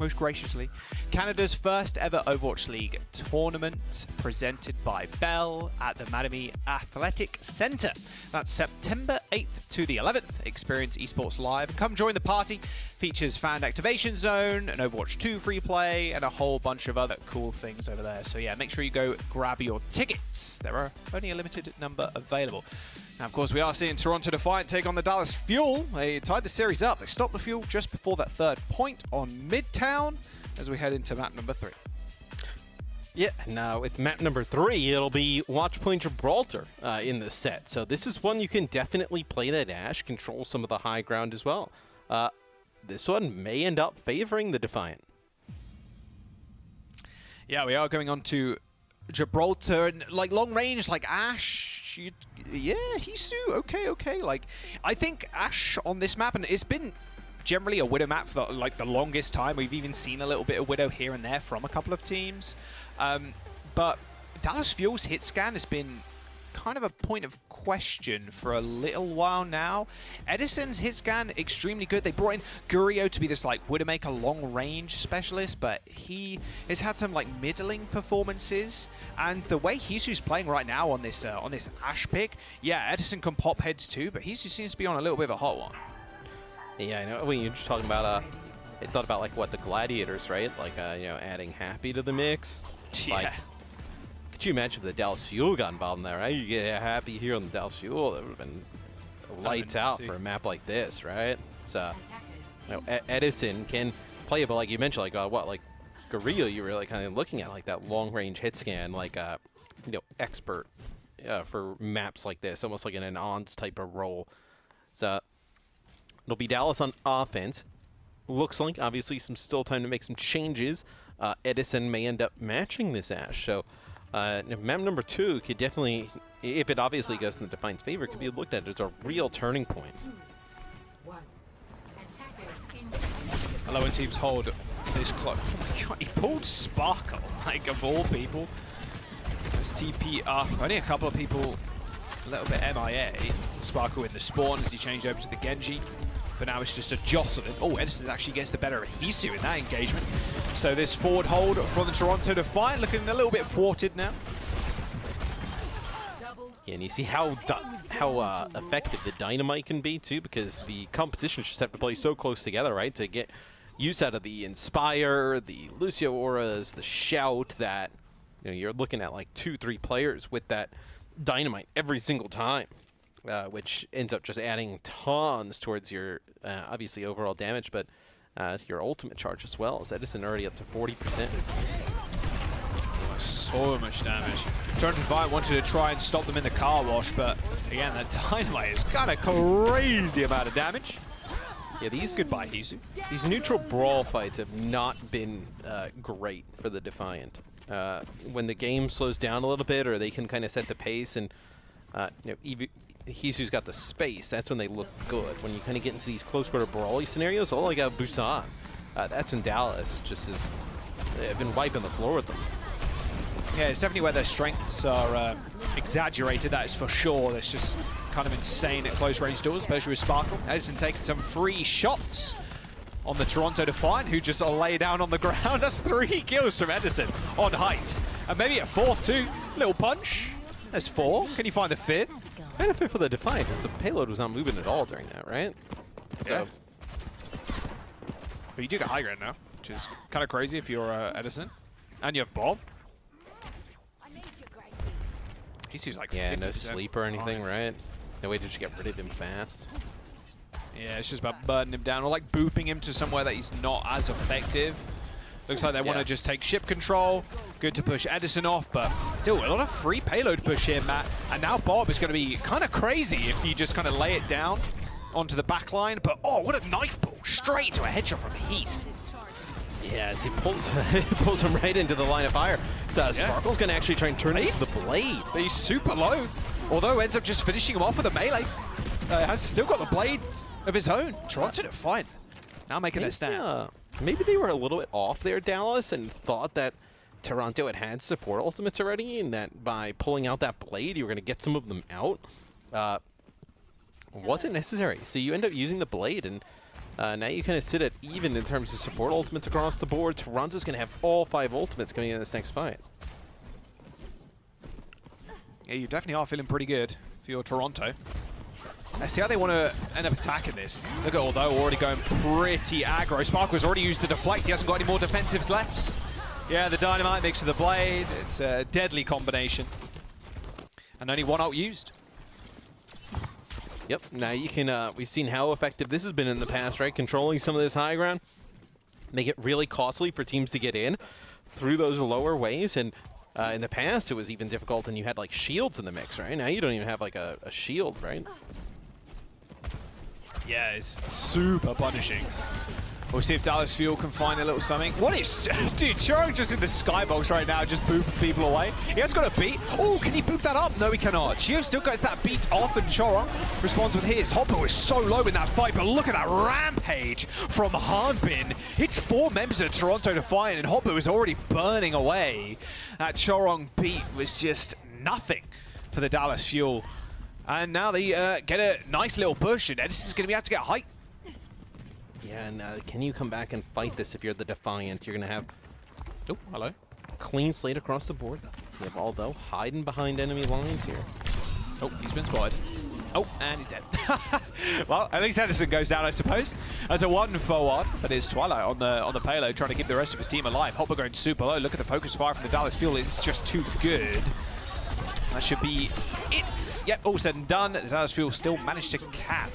most graciously, Canada's first ever Overwatch League tournament, presented by Bell at the Mattamy Athletic Centre. That's September 8th to the 11th. Experience Esports live and come join the party. Features fan activation zone, an Overwatch 2 free play, and a whole bunch of other cool things over there. So yeah, make sure you go grab your tickets. There are only a limited number available. Now, of course, we are seeing TorontoDefiant take on the Dallas Fuel. They tied the series up. They stopped the Fuel just before that third point on Midtown as we head into map number 3.
Yeah, now with map number 3, it'll be Watchpoint Gibraltar in this set. So this is one you can definitely play that Ashe, control some of the high ground as well. This one may end up favoring the Defiant.
Yeah, we are going on to Gibraltar, and like long range, like Ashe. Yeah, Hisu, okay. Like, I think Ashe on this map, and it's been generally a Widow map for the longest time. We've even seen a little bit of Widow here and there from a couple of teams. But Dallas Fuel's hit scan has been kind of a point of question for a little while now. Edison's hit scan, extremely good. They brought in Gurio to be this like Widowmaker long range specialist, but he has had some like middling performances. And the way Hisu's playing right now on this Ashe pick, yeah, Edison can pop heads too, but Hisu seems to be on a little bit of a hot one.
Yeah, I know. When you're just talking about, I thought about like what the Gladiators, right? Like, you know, adding Happy to the mix.
Yeah.
Like, could you imagine if the Dallas Fuel got involved in that, right? You get Happy here on the Dallas Fuel, that would have been lights out for a map like this, right? So, you know, Edison can play it, but like you mentioned, like what, like Guerrilla, you were like kind of looking at like that long range hit scan, like you know, expert for maps like this, almost like in an ONS type of role. So it'll be Dallas on offense. Looks like obviously still time to make some changes. Edison may end up matching this Ashe. So map number 2 could definitely, if it obviously goes in the Defiant's favor, could be looked at as a real turning point.
Hello, and teams hold this clock. Oh my god, he pulled Sparkle, like of all people. There's TP up. Only a couple of people a little bit MIA. Sparkle in the spawn as he changed over to the Genji. But now it's just a jostling. Oh, Edison actually gets the better of Hisu in that engagement. So this forward hold from the TorontoDefiant looking a little bit thwarted now.
Yeah, and you see how effective the Dynamite can be too, because the compositions just have to play so close together, right? To get use out of the Inspire, the Lucio Auras, the Shout, that you know, you're looking at like 2-3 players with that Dynamite every single time. Which ends up just adding tons towards your, obviously, overall damage, but your ultimate charge as well. Is Edison already up to 40%?
So much damage. TorontoDefiant wanted to try and stop them in the car wash, but again, that Dynamite is kind of crazy amount of damage.
Yeah, these
goodbye, Hisu.
These neutral brawl fights have not been great for the Defiant. When the game slows down a little bit, or they can kind of set the pace, and you know, Hisu's got the space, that's when they look good. When you kind of get into these close quarter brawly scenarios, oh, I got Busan. That's when Dallas just is, they've been wiping the floor with them.
Yeah, it's definitely where their strengths are exaggerated, that is for sure. It's just kind of insane at close range duels, especially with Sparkle. Edison taking some free shots on the TorontoDefiant, who just lay down on the ground. That's 3 kills from Edison on height. And maybe a 4th too. Little punch. There's 4. Can you find the fit?
Benefit for the Defiant is the payload was not moving at all during that, right?
Yeah. But you do get high ground now, which is kind of crazy if you're Edison. And you have Bob. He's like,
yeah, no sleep or anything, right? No way to just get rid of him fast.
Yeah, it's just about burning him down or like booping him to somewhere that he's not as effective. Looks like they want to just take ship control. Good to push Edison off, but still a lot of free payload push here, Matt. And now Bob is going to be kind of crazy if you just kind of lay it down onto the back line. But oh, what a knife pull. Straight to a headshot from Heath.
Yeah, as he pulls him right into the line of fire. So Sparkle's going to actually try and turn it into the blade.
But he's super low. Although ends up just finishing him off with a melee. Has still got the blade of his own. TorontoDefiant now making a stand.
Maybe they were a little bit off there, Dallas, and thought that Toronto had support ultimates already, and that by pulling out that blade, you were going to get some of them out. wasn't necessary. So you end up using the Blade, and now you kind of sit at even in terms of support ultimates across the board. Toronto's going to have all 5 ultimates coming in this next fight.
Yeah, you definitely are feeling pretty good for your Toronto. Let's see how they want to end up attacking this. Look at Although already going pretty aggro. Sparkle's already used the deflect. He hasn't got any more defensives left. Yeah, the Dynamite mixed with the Blade. It's a deadly combination. And only 1 ult used.
Yep, now you can, we've seen how effective this has been in the past, right? Controlling some of this high ground, make it really costly for teams to get in through those lower ways. And in the past, it was even difficult and you had like shields in the mix, right? Now you don't even have like a shield, right?
Yeah, it's super punishing. We'll see if Dallas Fuel can find a little something. What is... Dude, Chorong just in the skybox right now, just booping people away. He has got a beat. Oh, can he boop that up? No, he cannot. Chio still gets that beat off, and Chorong responds with his. Hopper was so low in that fight, but look at that rampage from Hardbin. It's 4 members of TorontoDefiant, and Hopper was already burning away. That Chorong beat was just nothing for the Dallas Fuel. And now they get a nice little push, and Edison's going to be able to get height.
Yeah, and can you come back and fight this if you're the Defiant? You're going to have...
Oh, hello.
Clean slate across the board. You have Aldo hiding behind enemy lines here.
Oh, he's been spotted. Oh, and he's dead. Well, at least Edison goes down, I suppose. As a 1 forward, but it's Twilight on the payload, trying to keep the rest of his team alive. Hopper going super low. Look at the focus fire from the Dallas Fuel. It's just too good. That should be it. Yep, all said and done. The Dallas Fuel still managed to cap.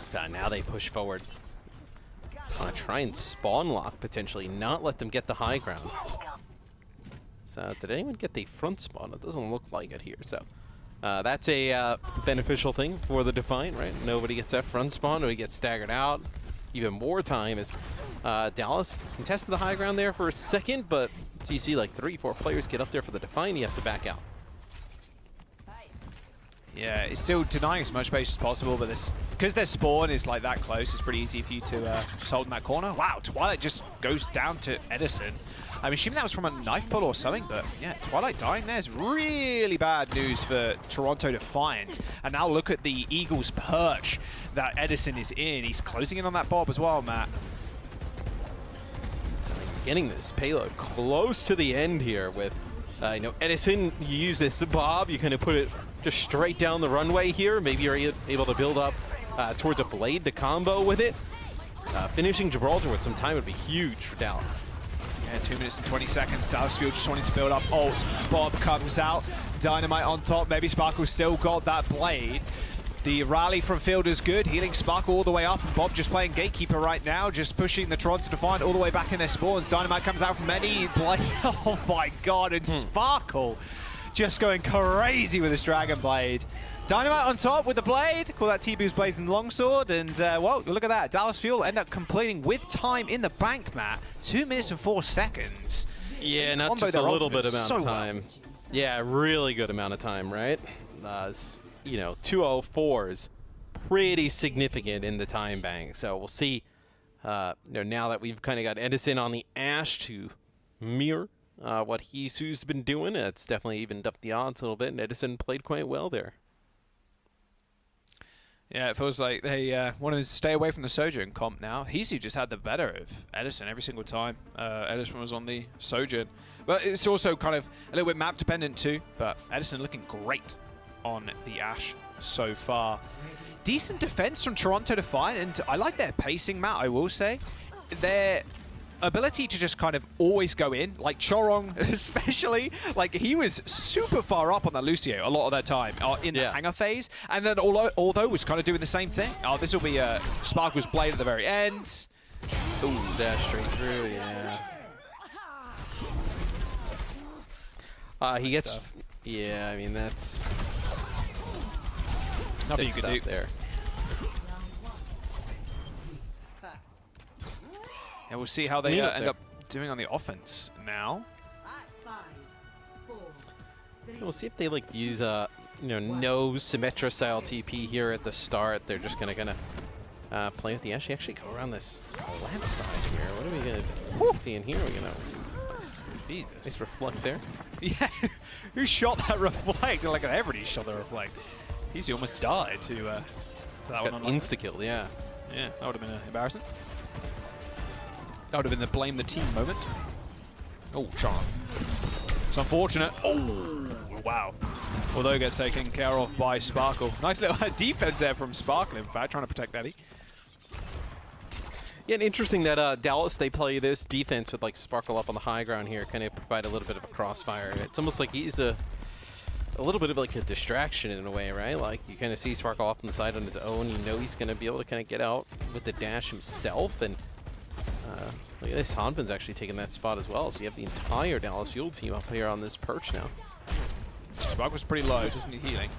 So now they push forward. Try and spawn lock, potentially. Not let them get the high ground. So did anyone get the front spawn? It doesn't look like it here. So that's a beneficial thing for the Defiant, right? Nobody gets that front spawn. Nobody gets staggered out. Even more time as Dallas contested the high ground there for a second, but so you see like 3-4 players get up there for the Defiant. You have to back out.
Yeah, it's still denying as much space as possible, but this, because their spawn is like that close, it's pretty easy for you to just hold in that corner. Wow, Twilight just goes down to Edison. I'm assuming that was from a knife pull or something, but yeah, Twilight dying there is really bad news for TorontoDefiant. And now look at the Eagles perch that Edison is in. He's closing in on that Bob as well, Matt.
So getting this payload close to the end here with, you know, Edison, you use this Bob, you kind of put it just straight down the runway here. Maybe you're able to build up towards a Blade to combo with it. Finishing Gibraltar with some time would be huge for Dallas.
Yeah, 2 minutes and 20 seconds. Dallas Fuel just wanting to build up ult. Bob comes out. Dynamite on top. Maybe Sparkle still got that Blade. The rally from Field is good. Healing Sparkle all the way up. Bob just playing Gatekeeper right now. Just pushing the TorontoDefiant all the way back in their spawns. Dynamite comes out from many. Blade. Oh my god. And Sparkle just going crazy with his Dragon Blade. Dynamite on top with the Blade. Call that T-Boost Blade and Longsword. And, well, look at that. Dallas Fuel end up completing with time in the bank, Matt. 2 minutes and 4 seconds.
Yeah, not just a little bit amount of time. Yeah, really good amount of time, right? You know, 2:04 pretty significant in the time bank. So we'll see, you know, now that we've kind of got Edison on the Ash to mirror what Hisu's been doing, it's definitely evened up the odds a little bit, and Edison played quite well there.
Yeah, it feels like they wanted to stay away from the Sojourn comp now. Hisu just had the better of Edison every single time Edison was on the Sojourn. But it's also kind of a little bit map dependent too, but Edison looking great on the Ash so far. Decent defense from TorontoDefiant, and I like their pacing, Matt, I will say. Their ability to just kind of always go in, like Chorong especially, like he was super far up on that Lucio a lot of that time in the hangar phase, and then although was kind of doing the same thing. Oh, this will be Sparkle's Blade at the very end.
Ooh, dash straight through, yeah. He gets, yeah, I mean that's
nothing you can do
there.
And we'll see how they end up doing on the offense now.
We'll see if they like to use you know, no Symmetra style TP here at the start. They're just gonna play with the Ash. Actually go around this left side here. What are we gonna see in here? We're gonna nice reflect there.
Yeah, who shot that reflect? Like everybody shot the reflect. He almost died to that one.
Insta-kill, yeah.
Yeah, that would have been embarrassing. That would have been the blame the team moment. Oh, Charm. It's unfortunate. Oh, wow. Although gets taken care of by Sparkle. Nice little defense there from Sparkle, in fact, trying to protect Eddie.
Yeah, and interesting that Dallas, they play this defense with like Sparkle up on the high ground here, kind of provide a little bit of a crossfire. It's almost like he's a little bit of like a distraction in a way, right? Like you kind of see Sparkle off on the side on his own. You know he's going to be able to kind of get out with the dash himself. And look at this, Hanbin's actually taking that spot as well. So you have the entire Dallas Fuel team up here on this perch now.
Sparkle's pretty low, doesn't need healing.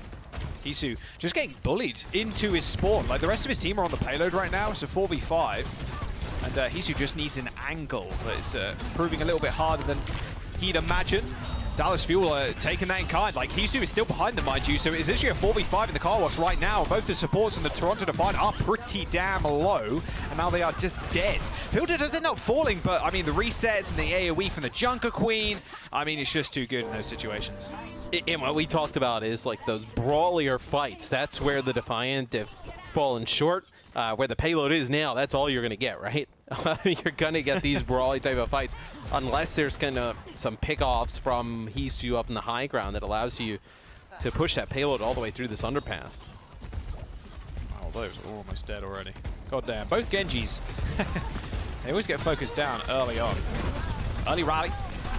Hisu just getting bullied into his spawn. Like the rest of his team are on the payload right now. It's a 4v5. And Hisu just needs an angle, but it's proving a little bit harder than he'd imagine. Dallas Fuel taking that in kind. Like Hisu is still behind them, mind you, so it's actually a 4v5 in the car wash right now. Both the supports and the TorontoDefiant are pretty damn low, and now they are just dead. Filter does end up falling, but I mean the resets and the AoE from the Junker Queen, I mean it's just too good in those situations.
And what we talked about is like those brawlier fights. That's where the Defiant have fallen short. Where the payload is now, that's all you're going to get, right? You're going to get these brawly type of fights unless there's kind of some pickoffs from Hisu up in the high ground that allows you to push that payload all the way through this underpass.
Oh, those are almost dead already. God damn. Both Genjis. They always get focused down early on. Early rally.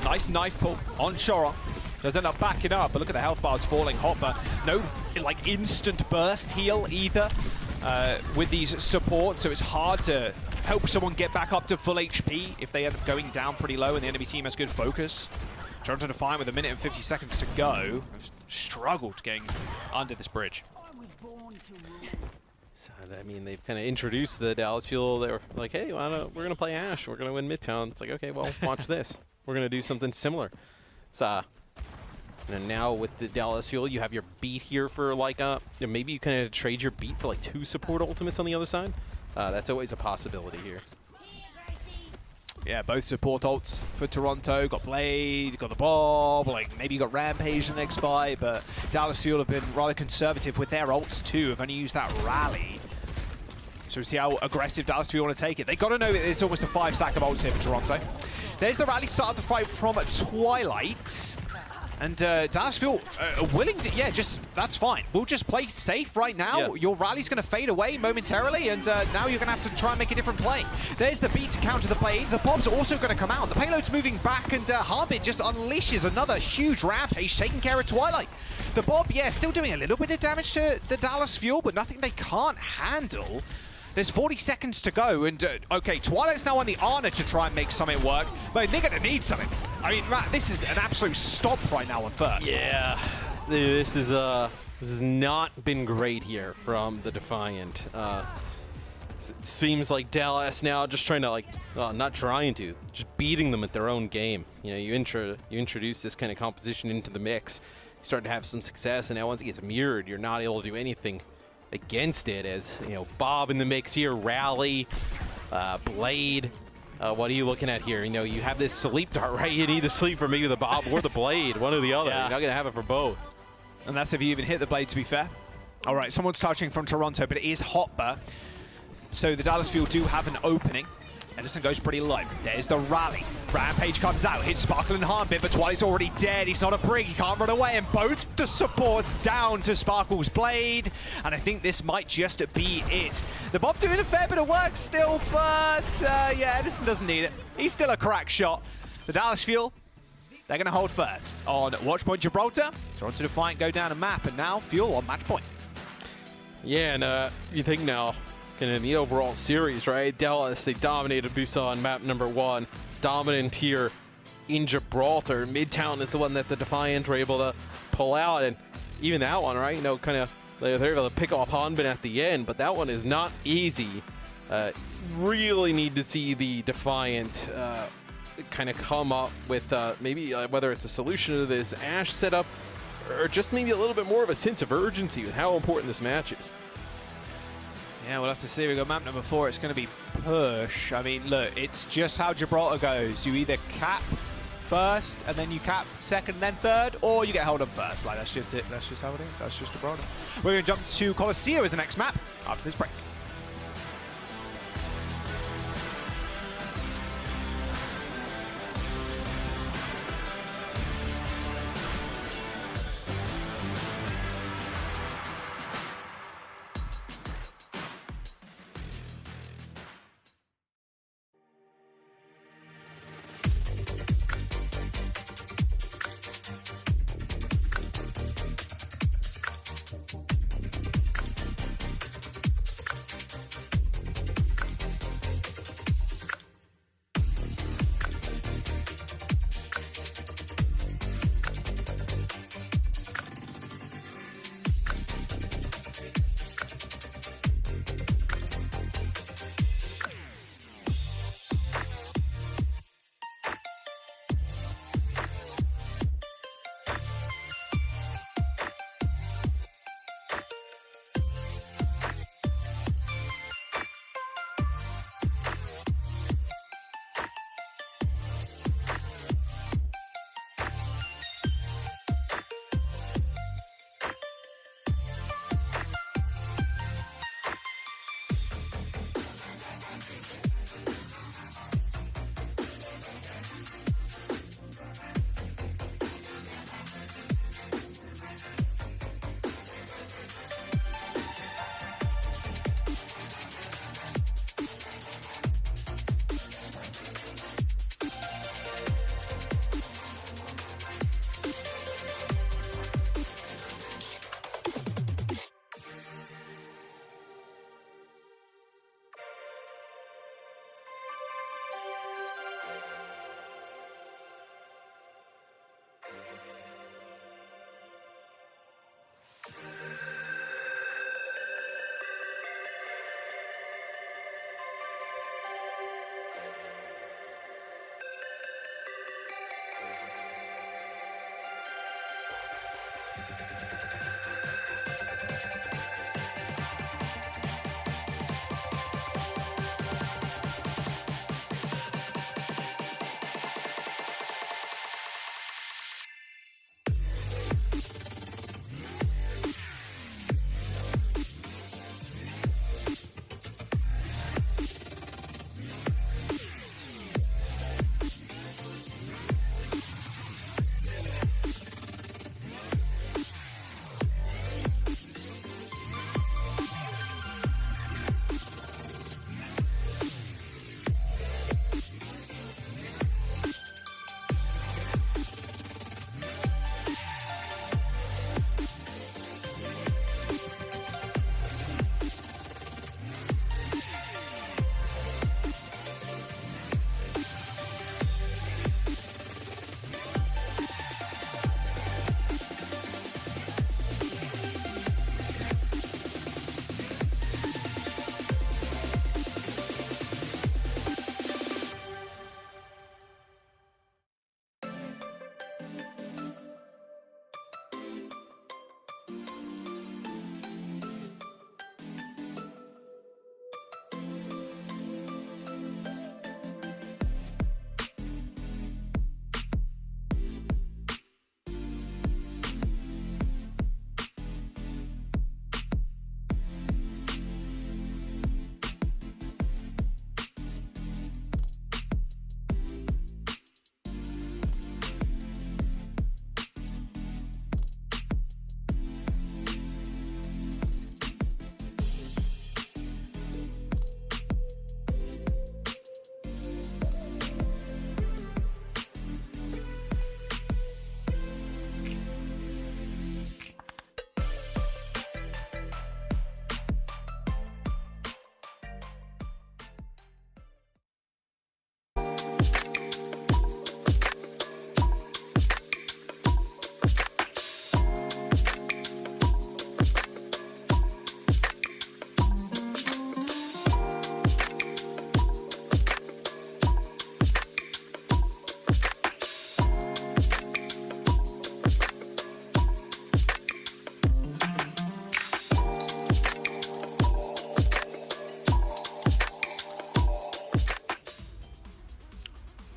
Nice knife pull on Choron. Does end up backing up, but look at the health bars falling. Hopper, no like instant burst heal either with these supports, so it's hard to help someone get back up to full HP if they end up going down pretty low and the enemy team has good focus. TorontoDefiant with 1 minute and 50 seconds to go have struggled getting under this bridge.
So, I mean, they've kind of introduced the Dallas Fuel. They were like, hey, we're going to play Ashe. We're going to win Midtown. It's like, okay, well, watch this. We're going to do something similar. So, and now with the Dallas Fuel, you have your beat here for like, maybe you kind of trade your beat for like 2 support ultimates on the other side. That's always a possibility here.
Yeah, both support ults for Toronto. Got Blade, got the Bob, like maybe you got Rampage the next fight, but Dallas Fuel have been rather conservative with their ults too. Have only used that rally. So we'll see how aggressive Dallas Fuel want to take it. They got to know that it's almost a 5-stack of ults here for Toronto. There's the rally start of the fight from Twilight. And Dallas Fuel willing to, yeah, just, that's fine. We'll just play safe right now. Yeah. Your rally's going to fade away momentarily, and now you're going to have to try and make a different play. There's the beat to counter the play. The Bob's also going to come out. The payload's moving back, and Harbit just unleashes another huge rampage, taking care of Twilight. The Bob, yeah, still doing a little bit of damage to the Dallas Fuel, but nothing they can't handle. There's 40 seconds to go, and okay, Twilight's now on the Ana to try and make something work, but they're gonna need something. I mean, Matt, this is an absolute stop right now on first.
Yeah, this has not been great here from the Defiant. It seems like Dallas now just trying to like, not trying to, just beating them at their own game. You know, you introduce this kind of composition into the mix, you start to have some success, and now once it gets mirrored, you're not able to do anything against it. As you know, Bob in the mix here, Rally, Blade. What are you looking at here? You know, you have this sleep dart, right? You need the sleep for maybe the Bob or the Blade, one or the other.
Yeah.
You're not gonna have it for both.
And that's if you even hit the Blade, to be fair. All right, someone's touching from Toronto, but it is Hopper. So the Dallas Fuel do have an opening. Edison goes pretty low. There's the rally. Rampage comes out, hits Sparkle and Harmbit, but Twilight's already dead. He's not a brig, he can't run away, and both the supports down to Sparkle's Blade. And I think this might just be it. The Bob doing a fair bit of work still, but yeah, Edison doesn't need it. He's still a crack shot. The Dallas Fuel, they're going to hold first on Watchpoint Gibraltar. TorontoDefiant go down a map, and now Fuel on match point.
Yeah, and you think now, in the overall series, right? Dallas, they dominated Busan map number 1. Dominant here in Gibraltar. Midtown is the one that the Defiant were able to pull out. And even that one, right? You know, kind of, they're able to pick off Hanbin at the end, but that one is not easy. Really need to see the Defiant kind of come up with maybe whether it's a solution to this Ashe setup or just maybe a little bit more of a sense of urgency with how important this match is.
Yeah, we'll have to see. We got map number 4. It's going to be push. I mean, look, it's just how Gibraltar goes. You either cap first, and then you cap second and then third, or you get held on first. Like, that's just it. That's just how it is. That's just a problem. We're going to jump to Coliseum as the next map after this break.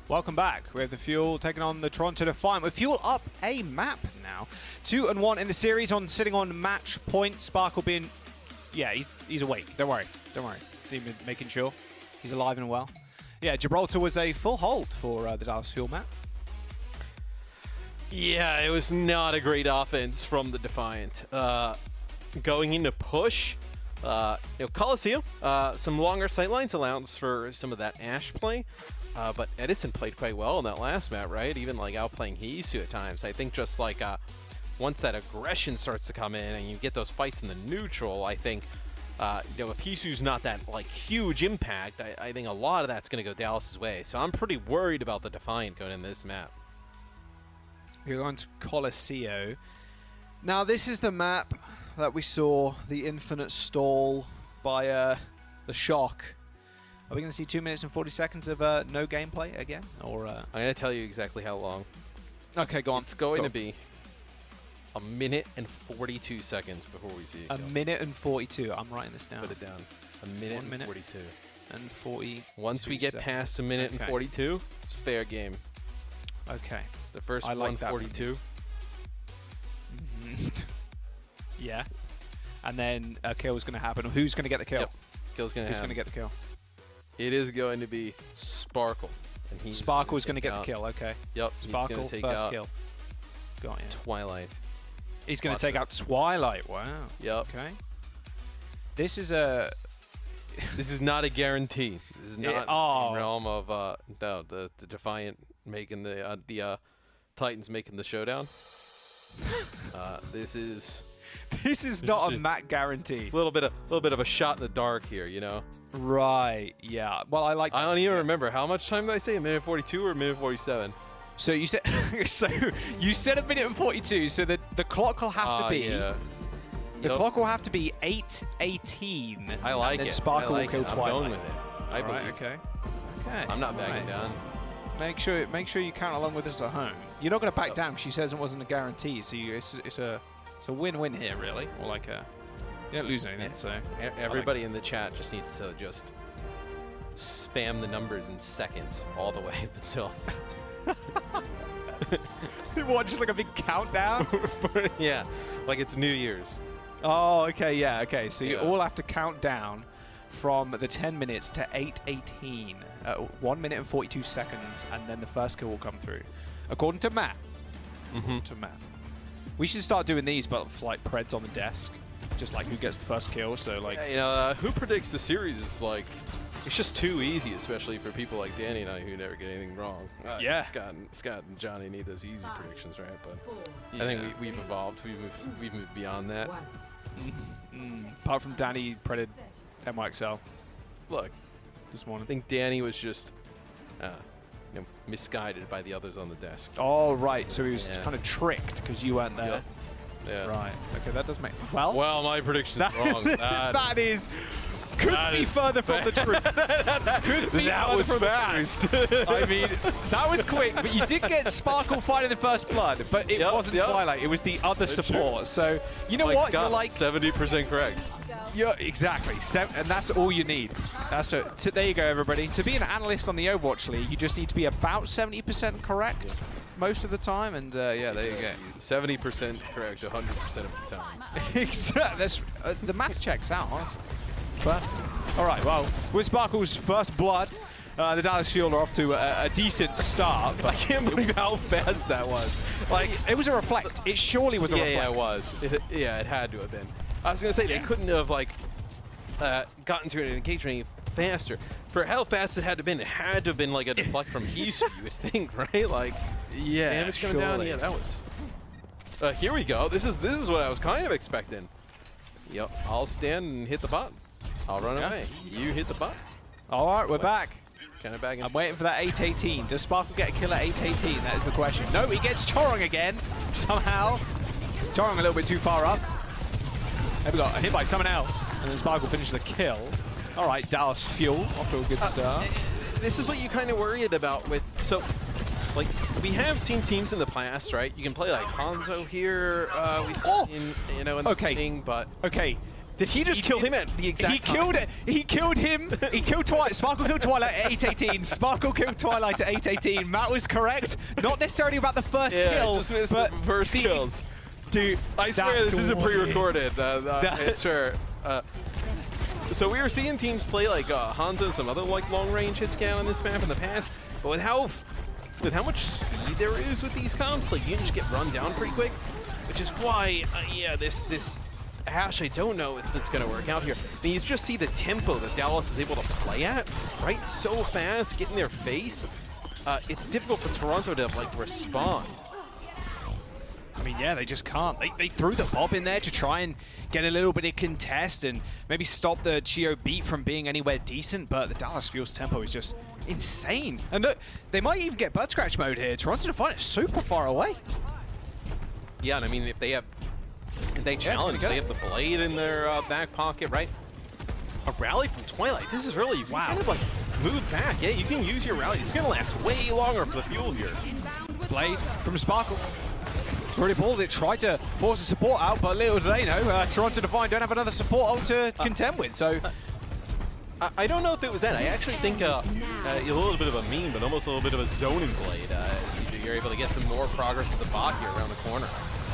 Welcome back. We have the Fuel taking on the TorontoDefiant. With Fuel up a map now. 2-1 in the series sitting on match point. Sparkle being... Yeah, he's awake. Don't worry. Don't worry. Team making sure he's alive and well. Yeah, Gibraltar was a full hold for the Dallas Fuel map.
Yeah, it was not a great offense from the Defiant. Going into push, Coliseum, some longer sightlines allows for some of that Ashe play. But Edison played quite well in that last map, right? Even like outplaying Hisu at times. I think just like once that aggression starts to come in and you get those fights in the neutral, I think if Hisu's not that like huge impact, I think a lot of that's going to go Dallas's way. So I'm pretty worried about the Defiant going in this map.
You're going to Coliseum. Now this is the map that we saw the infinite stall by the Shock. Are we going to see 2 minutes and 40 seconds of no gameplay again? Or
I'm going to tell you exactly how long.
Okay, go on.
It's going to be a minute and 42 seconds before we see it.
A minute and 42. I'm writing this down.
Put it down. A minute and 42.
And 40.
Once we get past a minute and 42, it's fair game.
Okay.
The first
I like
142.
Yeah. And then a kill is going to happen. Who's going to get the kill?
Yep. Kill's going to happen.
Who's going to get the kill?
It is going to be Sparkle. And
Sparkle is going to get the kill, okay.
Yep.
Sparkle, first kill. Got you.
Twilight.
He's going to take out Twilight, wow.
Yep.
Okay. This is a...
This is not a guarantee. This is not the realm of no, the Defiant making the Titans making the showdown. This is
not a Matt guarantee.
A little bit of a shot in the dark here, you know.
Right. Yeah. Well, I like.
I don't even remember how much time did I say? A minute 42 or a minute 47?
So you said you said a minute and 42. So the clock will have to be.
Yeah.
The clock will have to be 8:18.
I like
and
it.
then Sparkle
I like
will kill
it.
Twilight.
I'm going with it. I believe.
Right, okay. Okay.
I'm not backing down.
Make sure you count along with us at home. You're not going to back down because she says it wasn't a guarantee. So it's a win-win here, really. Or like a you don't lose anything. So
everybody in the chat just needs to spam the numbers in seconds all the way until.
What? Just like a big countdown?
Yeah, like it's New Year's.
Oh, okay, yeah, okay. So you all have to count down from the 10 minutes to 8:18, 1 minute and 42 seconds, and then the first kill will come through, according to Matt. To Matt. We should start doing these, but like Preds on the desk, just like who gets the first kill. So like,
who predicts the series is like, it's just too easy, especially for people like Danny and I who never get anything wrong.
Yeah.
Scott and Johnny need those easy predictions, right? But I think we've evolved. We've moved beyond that.
Apart from Danny predicted NYXL.
Look,
this morning.
I think Danny was just misguided by the others on the desk.
Oh, right. So he was kind of tricked because you weren't there.
Yep. Yeah.
Right. Okay, that does make... Well,
my prediction's wrong.
That is... Could be further from the truth. Could be further from fast. I mean, that was quick, but you did get Sparkle fighting the first blood, but it wasn't Twilight. It was the other support. So, you know what? You're like...
70% correct.
Yeah, exactly. And that's all you need. There you go, everybody. To be an analyst on the Overwatch League, you just need to be about 70% correct most of the time. And yeah, there you go.
70% correct 100% of the time.
Exactly. That's, the math checks out, honestly. But, all right, well, with Sparkle's first blood, the Dallas Fuel are off to a decent start. But
I can't believe how fast that was.
Like, it was a reflect. It surely was a reflect.
Yeah, it was. It had to have been. I was going to say, they couldn't have, like, gotten to an engagement any faster. For how fast it had to have been like a deflect from Hisu, you would think, right? Like, damage coming down. Yeah, that was... here we go. This is what I was kind of expecting. Yep, I'll stand and hit the button. I'll run away. You hit the button.
All right, we're back.
Kind of back.
I'm waiting for that 8:18. Does Sparkle get a kill at 8:18? That is the question. No, he gets Chorong again, somehow. Chorong a little bit too far up. There we go, a hit by someone else. And then Sparkle finishes the kill. All right, Dallas Fuel off to a good start.
This is what you kind of worried about with... So, like, we have seen teams in the past, right? You can play like Hanzo here. We've seen, in the thing, but...
Okay.
Did he just kill him at the exact time?
He killed him. He killed Twilight. Sparkle killed Twilight at 8:18. Sparkle killed Twilight at 8:18. Matt was correct. Not necessarily about the first kill,
just missed
but
the first kills.
Dude,
I swear this isn't pre-recorded. Sure. So we were seeing teams play like Hanzo and some other like long-range hit scan on this map in the past, but with how much speed there is with these comps, like you can just get run down pretty quick, which is why, yeah, this Ash, I don't know if it's going to work out here. I mean, you just see the tempo that Dallas is able to play at, right? So fast, get in their face. It's difficult for Toronto to like respond.
I mean, yeah, they just can't. They threw the Bob in there to try and get a little bit of contest and maybe stop the Chio beat from being anywhere decent, but the Dallas Fuel's tempo is just insane. And look, they might even get butt scratch mode here. TorontoDefiant is super far away.
Yeah, and I mean, if they challenge, they have the blade in their back pocket, right? A rally from Twilight. This is really, wow. Kind of like move back. Yeah, you can use your rally. It's going to last way longer for the Fuel here.
Blade from Sparkle. Already pulled it, tried to force the support out, but little do they know, TorontoDefiant don't have another support ult to contend with, so...
I don't know if it was that. I actually think a little bit of a meme, but almost a little bit of a zoning blade. You're able to get some more progress with the bot here around the corner.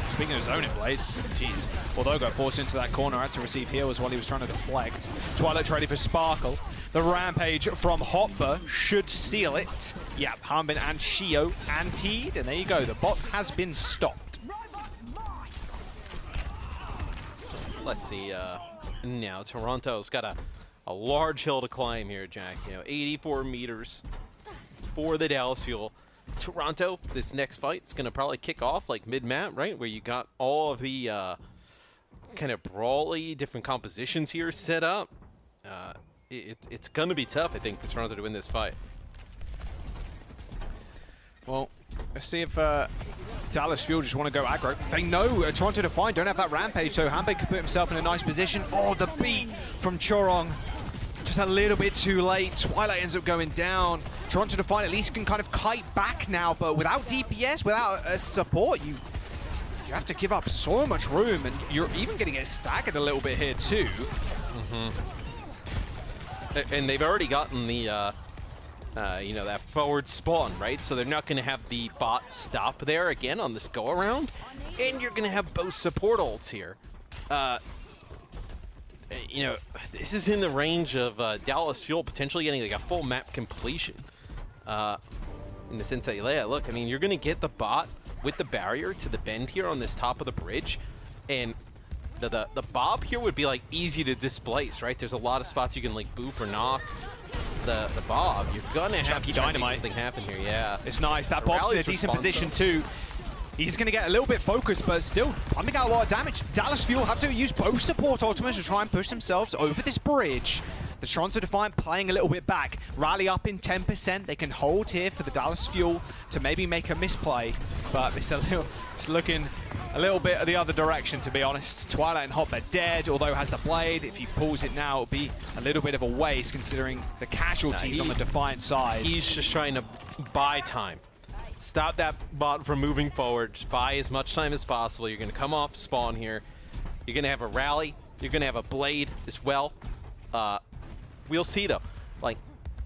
Speaking of zoning blades, jeez. Although got forced into that corner, had to receive heals while he was trying to deflect. Twilight trading for Sparkle. The rampage from Hopper should seal it. Yep, Harbin and Shio antied, and there you go. The bot has been stopped.
Let's see. Now Toronto's got a large hill to climb here, Jack. 84 meters for the Dallas Fuel. Toronto, this next fight is going to probably kick off like mid-map, right? Where you got all of the kind of brawly different compositions here set up. It's going to be tough, I think, for Toronto to win this fight.
Well, let's see if Dallas Fuel just want to go aggro. They know TorontoDefiant don't have that rampage, so Hanbei can put himself in a nice position. Oh, the beat from Chorong. Just a little bit too late. Twilight ends up going down. TorontoDefiant at least can kind of kite back now, but without DPS, without support, you have to give up so much room, and you're even getting it staggered a little bit here too.
And they've already gotten the, that forward spawn, right? So they're not going to have the bot stop there again on this go-around, and you're going to have both support ults here. This is in the range of Dallas Fuel potentially getting like a full map completion. In the sense that, yeah, look, I mean, you're going to get the bot with the barrier to the bend here on this top of the bridge, and the Bob here would be like easy to displace, right? There's a lot of spots you can like boof or knock the Bob. You're going to have to
dynamite
something happen here, yeah.
It's nice. That Bob's in a decent position too. He's going to get a little bit focused, but still pumping out a lot of damage. Dallas Fuel have to use both support ultimates to try and push themselves over this bridge. The TorontoDefiant playing a little bit back. Rally up in 10%. They can hold here for the Dallas Fuel to maybe make a misplay, but it's looking a little bit the other direction, to be honest. Twilight and Hopper dead, although has the blade. If he pulls it now, it'll be a little bit of a waste considering the casualties on the Defiant side.
He's just trying to buy time. Stop that bot from moving forward. Just buy as much time as possible. You're going to come off spawn here. You're going to have a rally. You're going to have a blade as well. We'll see, though. Like,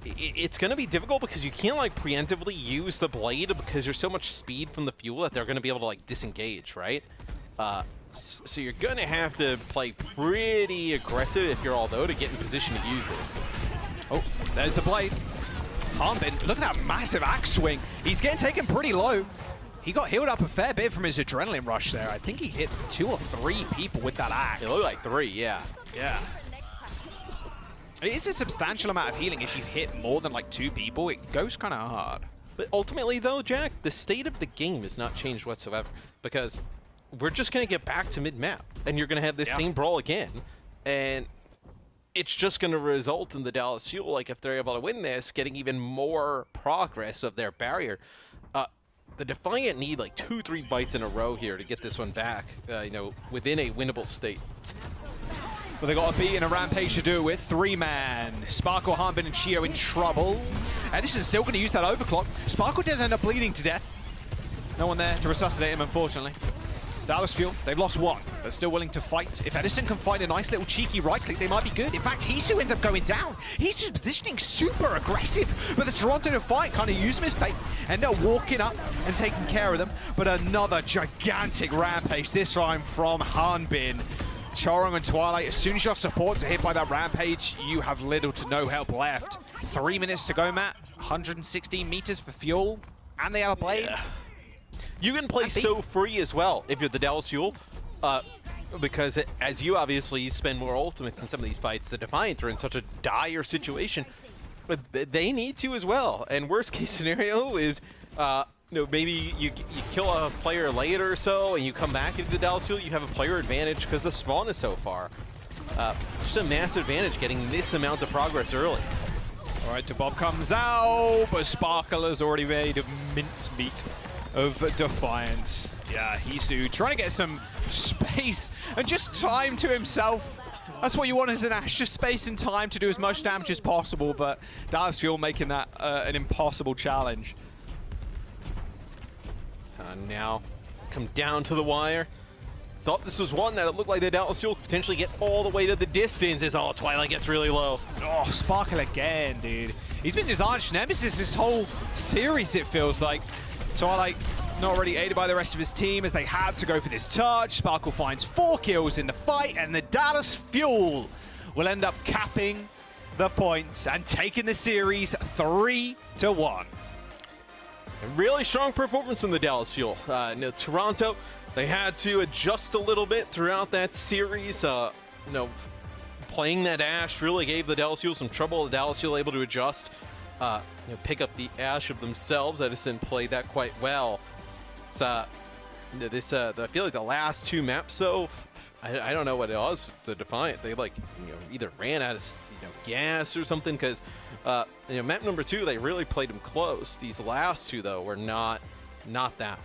it's going to be difficult because you can't, like, preemptively use the blade because there's so much speed from the Fuel that they're going to be able to, like, disengage, right? So you're going to have to play pretty aggressive if you're Aldo to get in position to use this.
Oh, there's the blade. Harbin, look at that massive axe swing. He's getting taken pretty low. He got healed up a fair bit from his adrenaline rush there. I think he hit 2 or 3 people with that axe.
It looked like 3, yeah.
Yeah. It is a substantial amount of healing. If you hit more than like 2 people, it goes kind of hard.
But ultimately, though, Jack, the state of the game has not changed whatsoever because we're just going to get back to mid-map, and you're going to have this same brawl again, and it's just going to result in the Dallas Fuel, like if they're able to win this, getting even more progress of their barrier. The Defiant need like 2-3 fights in a row here to get this one back, within a winnable state.
Well, they got a beat and a rampage to do it with. 3-man. Sparkle, Harbin, and Shio in trouble. Edison's still going to use that overclock. Sparkle does end up bleeding to death. No one there to resuscitate him, unfortunately. Dallas Fuel, they've lost one, but still willing to fight. If Edison can find a nice little cheeky right click, they might be good. In fact, Hisu ends up going down. Hisu's positioning super aggressive, but the TorontoDefiant kind of use him as bait, end up walking up and taking care of them. But another gigantic rampage, this time from Hanbin. Charong and Twilight, as soon as your supports are hit by that rampage, you have little to no help left. 3 minutes to go, Matt. 116 meters for Fuel, and they have a blade.
Yeah. You can play so free as well if you're the Dallas Fuel, because as you obviously spend more ultimates in some of these fights, the Defiant are in such a dire situation, but they need to as well. And worst case scenario is, maybe you kill a player later or so, and you come back into the Dallas Fuel, you have a player advantage because the spawn is so far. Just a massive advantage getting this amount of progress early.
All right, Bob comes out, but Sparkle has already made mincemeat of Defiant. Yeah, Hisu trying to get some space and just time to himself. That's what you want as an Ashe, just space and time to do as much damage as possible, but Dallas Fuel making that an impossible challenge.
So now come down to the wire. Thought this was one that it looked like the Dallas Fuel could potentially get all the way to the distance as Twilight gets really low.
Oh, Sparkle again, dude. He's been his arch nemesis this whole series, it feels like. Twilight not really aided by the rest of his team as they had to go for this touch. Sparkle finds 4 kills in the fight, and the Dallas Fuel will end up capping the points and taking the series 3-1.
A really strong performance from the Dallas Fuel. Toronto, they had to adjust a little bit throughout that series. Playing that Ashe really gave the Dallas Fuel some trouble. The Dallas Fuel able to adjust, pick up the Ashe of themselves. Edison played that quite well. It's, I feel like the last 2 maps, though, I don't know what it was. The Defiant, they either ran out of gas or something, because map number 2 they really played them close. These last 2 though were not that.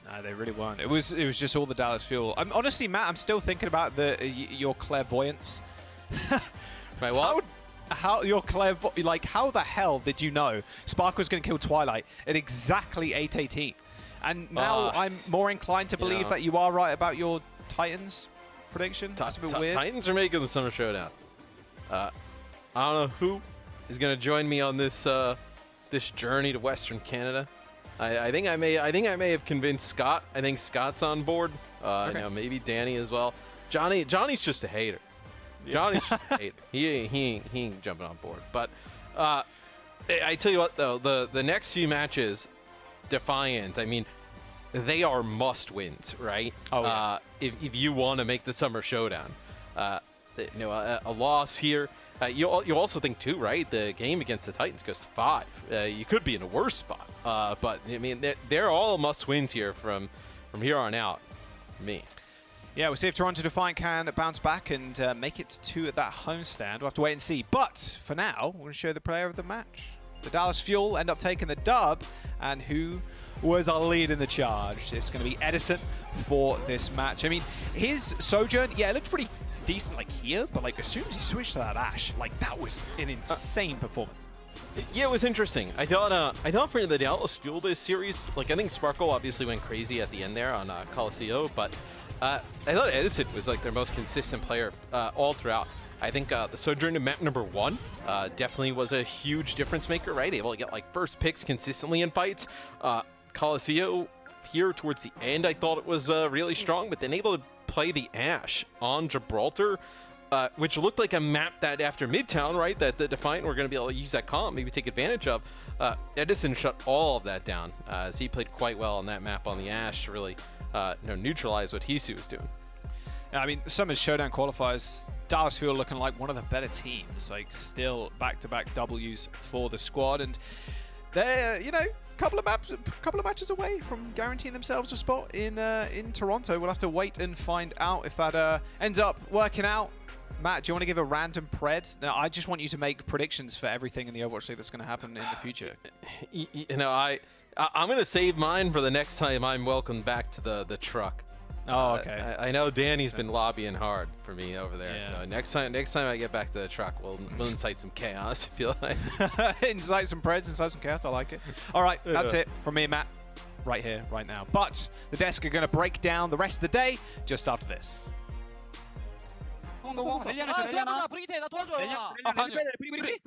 No, they really weren't. It was just all the Dallas Fuel. Honestly, Matt, I'm still thinking about your clairvoyance.
Right, what?
How your how the hell did you know Spark was going to kill Twilight at exactly 8:18? And now I'm more inclined to believe that you are right about your Titans prediction. That's a bit weird.
Titans are making the Summer Showdown. I don't know who is going to join me on this this journey to Western Canada. I think I may have convinced Scott. I think Scott's on board.
Okay.
Maybe Danny as well. Johnny's just a hater. Johnny's just a hater. He ain't jumping on board. But I tell you what though, the next few matches, Defiant, I mean, they are must wins, right?
Oh, yeah.
If you want to make the Summer Showdown, a loss here. You also think too, right? The game against the Titans goes to 5. You could be in a worse spot. But I mean, they're all must wins here from here on out. Me.
Yeah, we'll see if TorontoDefiant can bounce back and make it to that homestand. We'll have to wait and see. But for now, we're going to show the player of the match. The Dallas Fuel end up taking the dub, and who was leading the charge? It's going to be Edison for this match. I mean, his Sojourn, yeah, it looked pretty decent here, but as soon as he switched to that Ashe, that was an insane performance.
Yeah, it was interesting. I thought for the Dallas Fuel this series, I think Sparkle obviously went crazy at the end there on Coliseo, but I thought Edison was their most consistent player all throughout. I think the Sojourn in map number 1 definitely was a huge difference maker, right? Able to get first picks consistently in fights. Coliseo here towards the end, I thought it was really strong, but then able to play the Ashe on Gibraltar, which looked like a map that after Midtown, right, that the Defiant were going to be able to use that comp, maybe take advantage of. Edison shut all of that down, as he played quite well on that map on the Ashe to really neutralize what Hisu was doing.
I mean, Summer Showdown qualifiers, Dallas Fuel looking like one of the better teams, still back-to-back Ws for the squad, and they're, couple of matches away from guaranteeing themselves a spot in Toronto. We'll have to wait and find out if that ends up working out. Matt, do you want to give a random pred? No, I just want you to make predictions for everything in the Overwatch League that's going to happen in the future.
I'm going to save mine for the next time I'm welcomed back to the truck.
Oh, okay.
I know Danny's been lobbying hard for me over there.
Yeah.
So next time I get back to the truck, we'll incite some chaos. I feel like
incite some preds, incite some chaos. I like it. All right, that's it from me and Matt. right here, right now. But the desk are going to break down the rest of the day just after this.
성공 렐리아나 있어 렐리아나 브리기 돼 나 도와줘 렐리아 브리 브리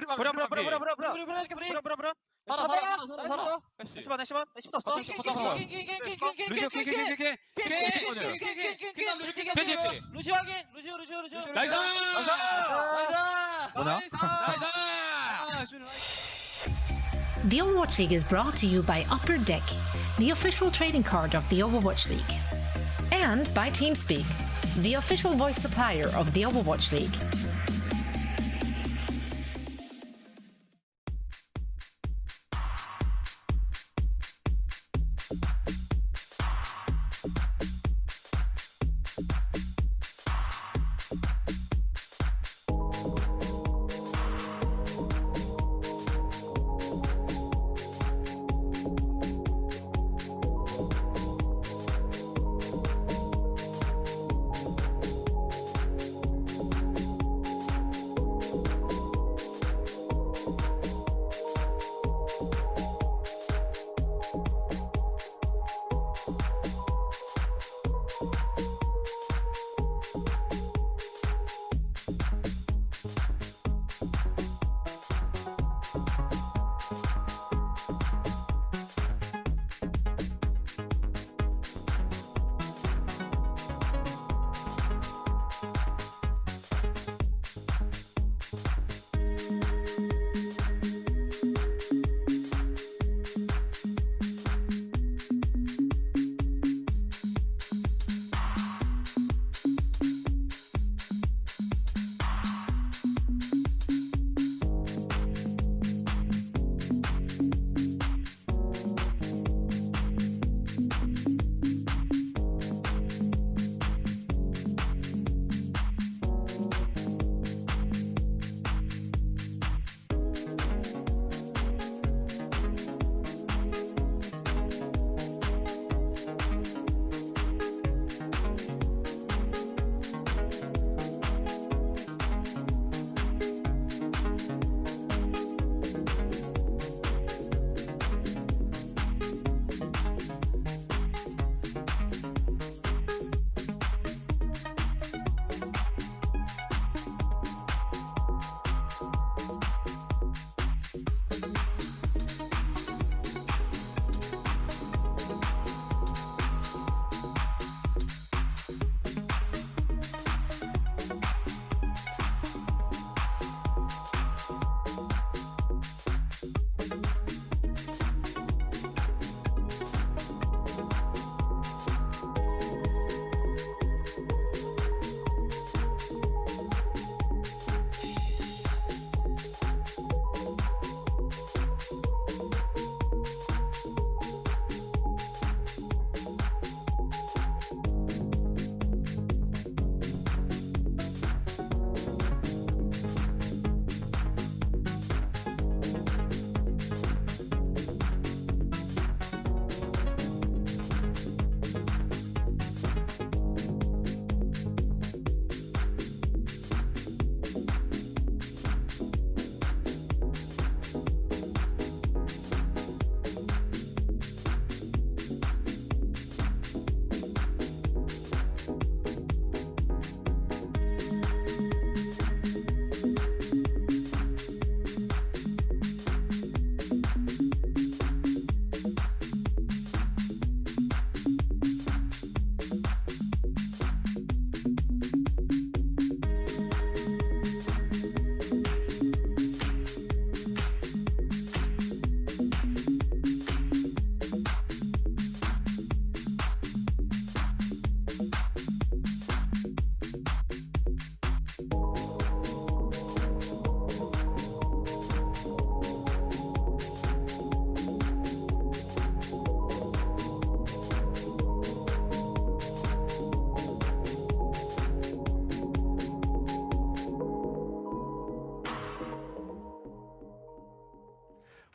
살아 애쉬만 없어 루시오 루시오 확인 루시오 나이스
The Overwatch League is brought to you by Upper Deck, the official trading card of the Overwatch League. And by TeamSpeak, the official voice supplier of the Overwatch League.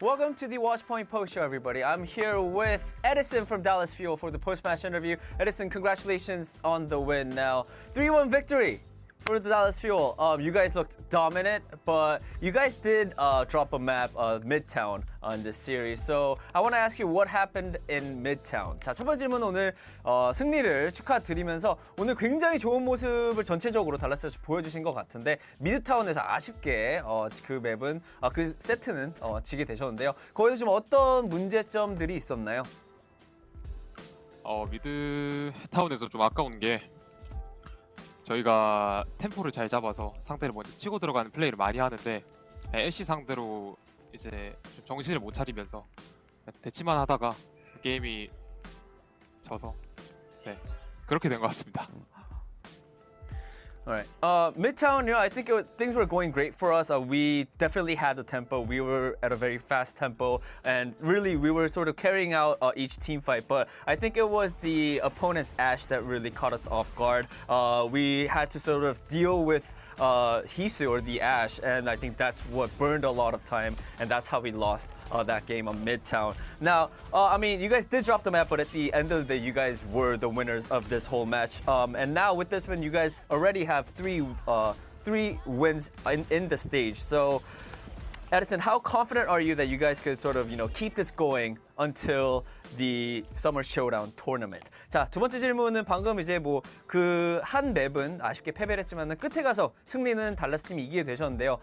Welcome to the Watchpoint Post Show, everybody. I'm here with Edison from Dallas Fuel for the post-match interview. Edison, congratulations on the win now. 3-1 victory for the Dallas Fuel, you guys looked dominant, but you guys did drop a map, Midtown, on this series. So I want to ask you what happened in Midtown. 자, 첫 번째 질문 오늘 승리를 축하드리면서 오늘 굉장히 좋은 모습을 전체적으로 달라스에서 보여주신 것 같은데 미드타운에서 아쉽게 그 맵은 그 세트는 지게 되셨는데요. 거기서 지금 어떤 문제점들이 있었나요?
미드타운에서 좀 아까운 게 저희가 템포를 잘 잡아서 상대를 먼저 치고 들어가는 플레이를 많이 하는데 애쉬 상대로 이제 좀 정신을 못 차리면서 대치만 하다가 게임이 져서 그렇게 된 것 같습니다.
All right. Midtown, I think things were going great for us. We definitely had the tempo. We were at a very fast tempo, and really we were sort of carrying out each team fight. But I think it was the opponent's Ashe that really caught us off guard. We had to sort of deal with Hisu or the Ashe, and I think that's what burned a lot of time, and that's how we lost that game on Midtown. Now, I mean, you guys did drop the map, but at the end of the day, you guys were the winners of this whole match. And now with this win, you guys already have three wins in the stage. So, Edison, how confident are you that you guys could sort of, keep this going until the Summer Showdown tournament? 자, 두 번째 질문은 방금 이제 뭐 그 한 맵은 아쉽게 패배를 했지만은 끝에 가서 승리는 달라스 팀이 이기게 되셨는데요.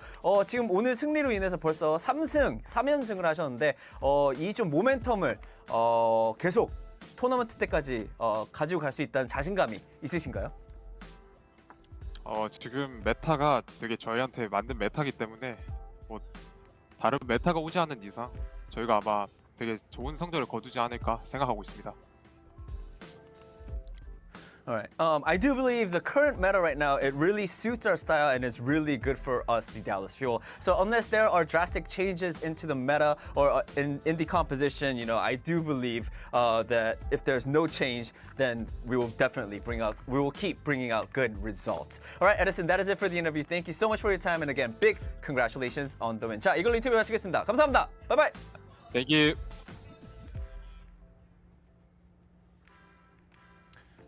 지금 오늘 승리로 인해서 벌써 3연승을 하셨는데 이 좀 모멘텀을 계속 토너먼트 때까지 가지고 갈 수 있다는 자신감이 있으신가요?
지금 메타가 되게 저희한테 만든 메타이기 때문에 뭐 다른 메타가 오지 않는 이상 저희가 아마 되게 좋은 성적을 거두지 않을까 생각하고 있습니다.
All right. I do believe the current meta right now, it really suits our style and is really good for us, the Dallas Fuel. So unless there are drastic changes into the meta or in the composition, I do believe that if there's no change, then we will keep bringing out good results. All right, Edison, that is it for the interview. Thank you so much for your time, and again, big congratulations on the win. 자, 이걸로 인터뷰 마치겠습니다. 감사합니다. Bye bye.
Thank you.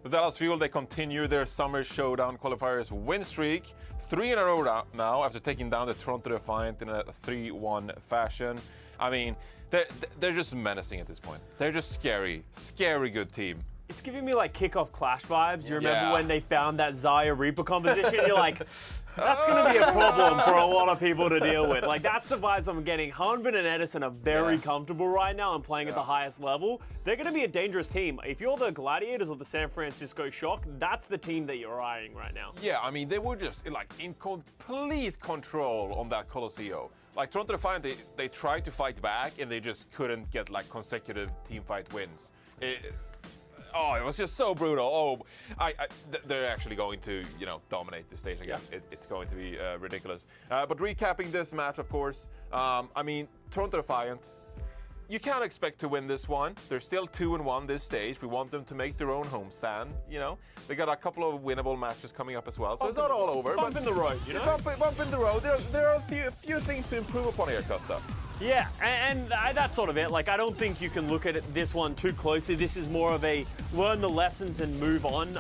The Dallas Fuel, they continue their Summer Showdown qualifiers win streak. 3 in a row now after taking down the TorontoDefiant in a 3-1 fashion. I mean, they're just menacing at this point. They're just scary good team.
It's giving me like kickoff Clash vibes. You remember when they found that Xayah Reaper composition? You're like, that's going to be a problem for a lot of people to deal with. Like, that's the vibes I'm getting. Hanbin and Edison are very comfortable right now and playing at the highest level. They're going to be a dangerous team. If you're the Gladiators or the San Francisco Shock, that's the team that you're eyeing right now.
Yeah, I mean, they were just like in complete control on that Colosseo. Like TorontoDefiant, they tried to fight back and they just couldn't get like consecutive team fight wins. It was just so brutal. They're actually going to, dominate the stage again. It's going to be ridiculous. But recapping this match, of course, I mean, TorontoDefiant, you can't expect to win this one. They're still 2-1 this stage. We want them to make their own homestand. They got a couple of winnable matches coming up as well, so it's not all over.
Bump in the road,
Bump in the road. There are a few things to improve upon here, Costa.
Yeah, and that's sort of it. Like, I don't think you can look at this one too closely. This is more of a learn the lessons and move on.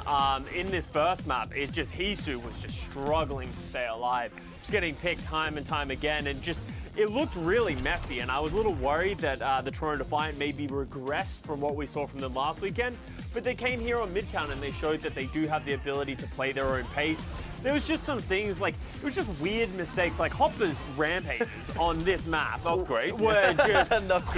In this first map, it's just Hisu was just struggling to stay alive. Just getting picked time and time again, and just it looked really messy. And I was a little worried that the TorontoDefiant maybe regressed from what we saw from them last weekend. But they came here on Midtown and they showed that they do have the ability to play their own pace. There was just some things like, it was just weird mistakes, like Hopper's rampages on this map were just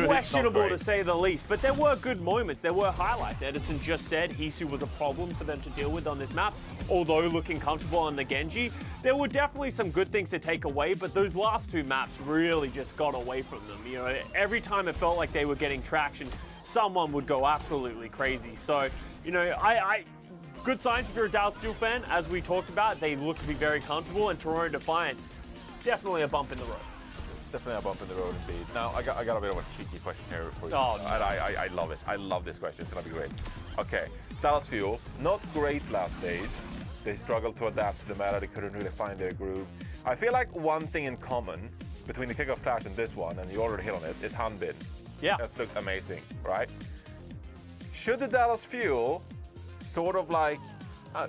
questionable to say the least. But there were good moments, there were highlights. Edison just said Hisu was a problem for them to deal with on this map, although looking comfortable on the Genji. There were definitely some good things to take away, but those last two maps really just got away from them. Every time it felt like they were getting traction, someone would go absolutely crazy. So, good signs if you're a Dallas Fuel fan. As we talked about, they look to be very comfortable, and TorontoDefiant, definitely a bump in the road.
Definitely a bump in the road indeed. Now, I got a bit of a cheeky question here for you.
Oh,
and I love it. I love this question. It's going to be great. Okay, Dallas Fuel, not great last stage. They struggled to adapt to the meta. They couldn't really find their groove. I feel like one thing in common between the kickoff clash and this one, and you already hit on it, is Hanbin.
Yeah.
That's looked amazing, right? Should the Dallas Fuel sort of like, I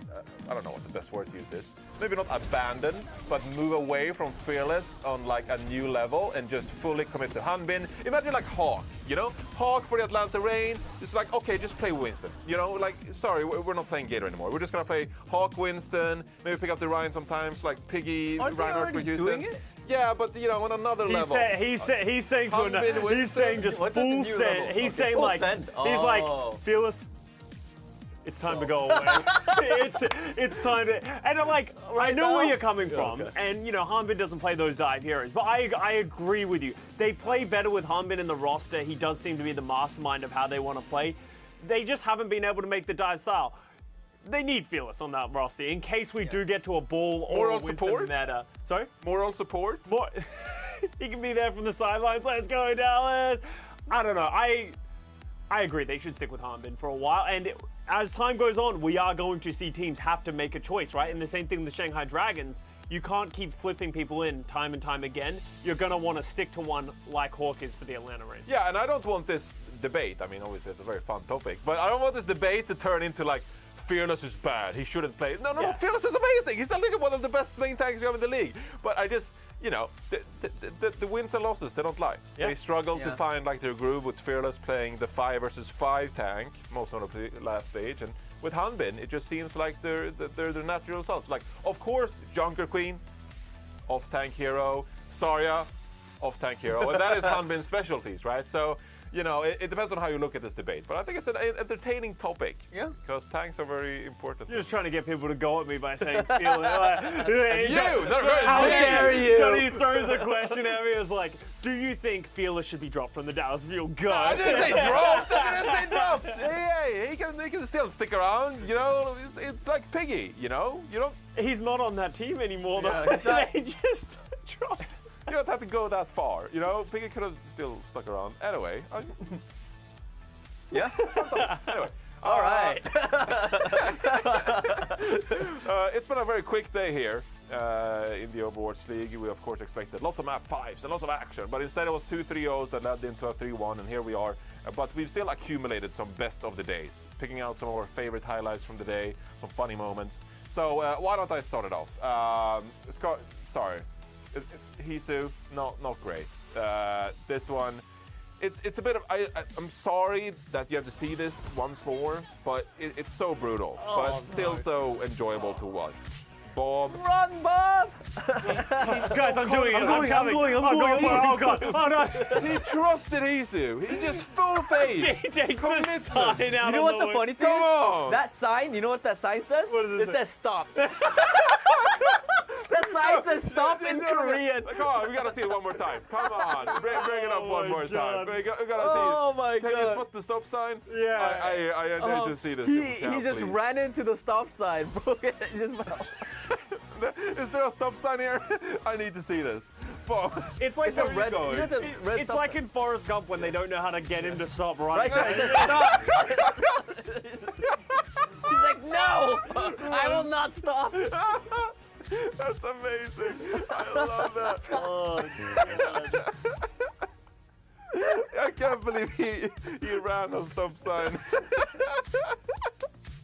don't know what the best word to use is, maybe not abandon, but move away from Fearless on like a new level and just fully commit to Hanbin. Imagine like Hawk, you know? Hawk for the Atlanta Reign. It's like, okay, just play Winston. You know, like, sorry, we're not playing Gator anymore. We're just gonna play Hawk, Winston, maybe pick up the Ryan sometimes, like Piggy,
Aren't they
Reinhardt for
already
Houston.
doing it?
Yeah, but you know, on another level.
He's saying to
Hanbin,
he's
Winston.
saying just
What does
full
a new
send.
level?
He's
Okay,
saying
full
like
send.
he's like
Oh.
Fearless. It's time to go away. it's time to, and I'm like, I know where you're coming from,
okay.
and you know Hanbin doesn't play those dive heroes, but I agree with you. They play better with Hanbin in the roster. He does seem to be the mastermind of how they want to play. They just haven't been able to make the dive style. They need Fearless on that roster in case we do get to a ball or a
Moral
Winston
support?
meta. Sorry?
Moral support.
More, he can be there from the sidelines. Let's go, Dallas. I don't know. I agree. They should stick with Hanbin for a while. And as time goes on, we are going to see teams have to make a choice, right? And the same thing with the Shanghai Dragons. You can't keep flipping people in time and time again. You're going to want to stick to one like Hawk is for the Atlanta Reign.
Yeah, and I don't want this debate. I mean, obviously it's a very fun topic, but I don't want this debate to turn into like Fearless is bad. He shouldn't play. No,
Yeah.
Fearless is amazing. He's like one of the best main tanks you have in the league. But I just, you know, the wins and losses, they don't lie.
Yeah.
They struggle to
Yeah.
find like their groove with Fearless playing the 5 versus 5 tank, most notably last stage, and with Hanbin, it just seems like they're the natural selves. Like, of course, Junker Queen, off-tank hero, Zarya, off-tank hero, and that is Hanbin's specialties, right? So, you know, it depends on how you look at this debate, but I think it's an entertaining topic.
Yeah.
Because tanks are very important.
You're just trying to get people to go at me by saying Fearless.
How
dare you? Johnny throws a question at me as like, do you think Fearless should be dropped from the Dallas Field? Go.
I didn't say dropped. I didn't say dropped. Hey, he can still stick around. You know, it's like Piggy. You know, you don't
He's not on that team anymore. Though.
Yeah, he's not-
They just dropped.
you don't have to go that far. You know, Piggy could have still stuck around. Anyway.
Yeah.
Anyway.
All right.
It's been a very quick day here in the Overwatch League. We of course expected lots of map 5s and lots of action, but instead it was 2 3-0s that led into a 3-1, and here we are. But we've still accumulated some best of the days, picking out some of our favorite highlights from the day, some funny moments. So why don't I start it off? Sorry, Hisu, not great. This one. It's a bit of I'm sorry that you have to see this once more, but it's so brutal, but still so enjoyable to watch. Bob.
Run, Bob!
Guys, I'm doing it. I'm coming. Oh god. Oh no.
He trusted Hisu. He just full faith.
He takes the
Commitment.
sign out.
You know what the funny thing
Come
is?
on.
That sign, you know what that sign says?
What does it say?
says stop. That sign says stop in Korean.
Come on, we gotta see it one more time. Come on, bring it up one more time.
God.
We gotta see
Oh
it.
my
Can you
god.
spot the stop sign?
Yeah.
I need to see this.
He just ran into the stop sign, broke it, and just
Is there a stop sign here? I need to see this. Bob.
It's like
It's a
the
red.
going?
You know the red
It's
stop
like
sign?
in Forrest Gump when they don't know how to get him to stop running.
Right there, it says stop. He's like, no, I will not stop.
That's amazing. I love that.
Oh, God.
I can't believe he ran a stop sign.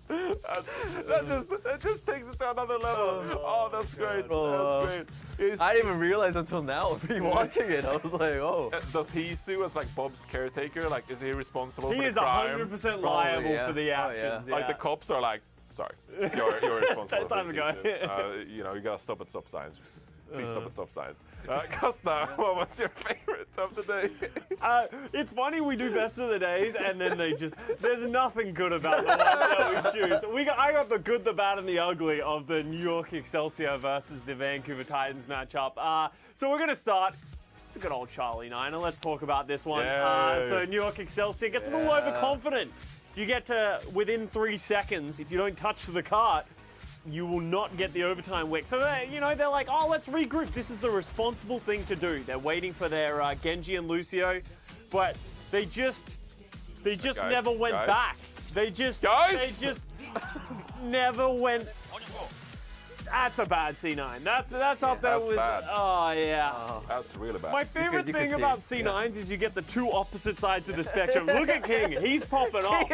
that just takes it to another level. Oh, that's great.
Oh.
That's great.
I didn't even realize until now, watching it. I was like, oh.
Does he sue as like Bob's caretaker? Like, is he responsible
He
for
is
the crime?
100% liable
yeah.
for the
Oh,
actions.
yeah.
Like the cops are like, sorry, you're responsible.
Time
for
to
this,
go.
Hisu. You know, you gotta stop at stop signs. Please stop at stop signs. Costa, what was your favorite of the day?
It's funny we do best of the days and then there's nothing good about the one that we choose. I got the good, the bad, and the ugly of the New York Excelsior versus the Vancouver Titans matchup. So we're gonna start. It's a good old Charlie Niner. Let's talk about this one.
Yay.
So New York Excelsior gets a little overconfident. If you get to within 3 seconds, if you don't touch the cart, you will not get the overtime wick. So, you know, they're like, oh, let's regroup. This is the responsible thing to do. They're waiting for their Genji and Lucio, but they just
Guys,
never went
guys.
back. They just
Guys?
never went. That's a bad C9. That's up there
That's
with.
bad.
Oh yeah.
That's really bad.
My favorite
you could
thing
see
about
it.
C9s is you get the two opposite sides of the spectrum. Look at King, he's popping off.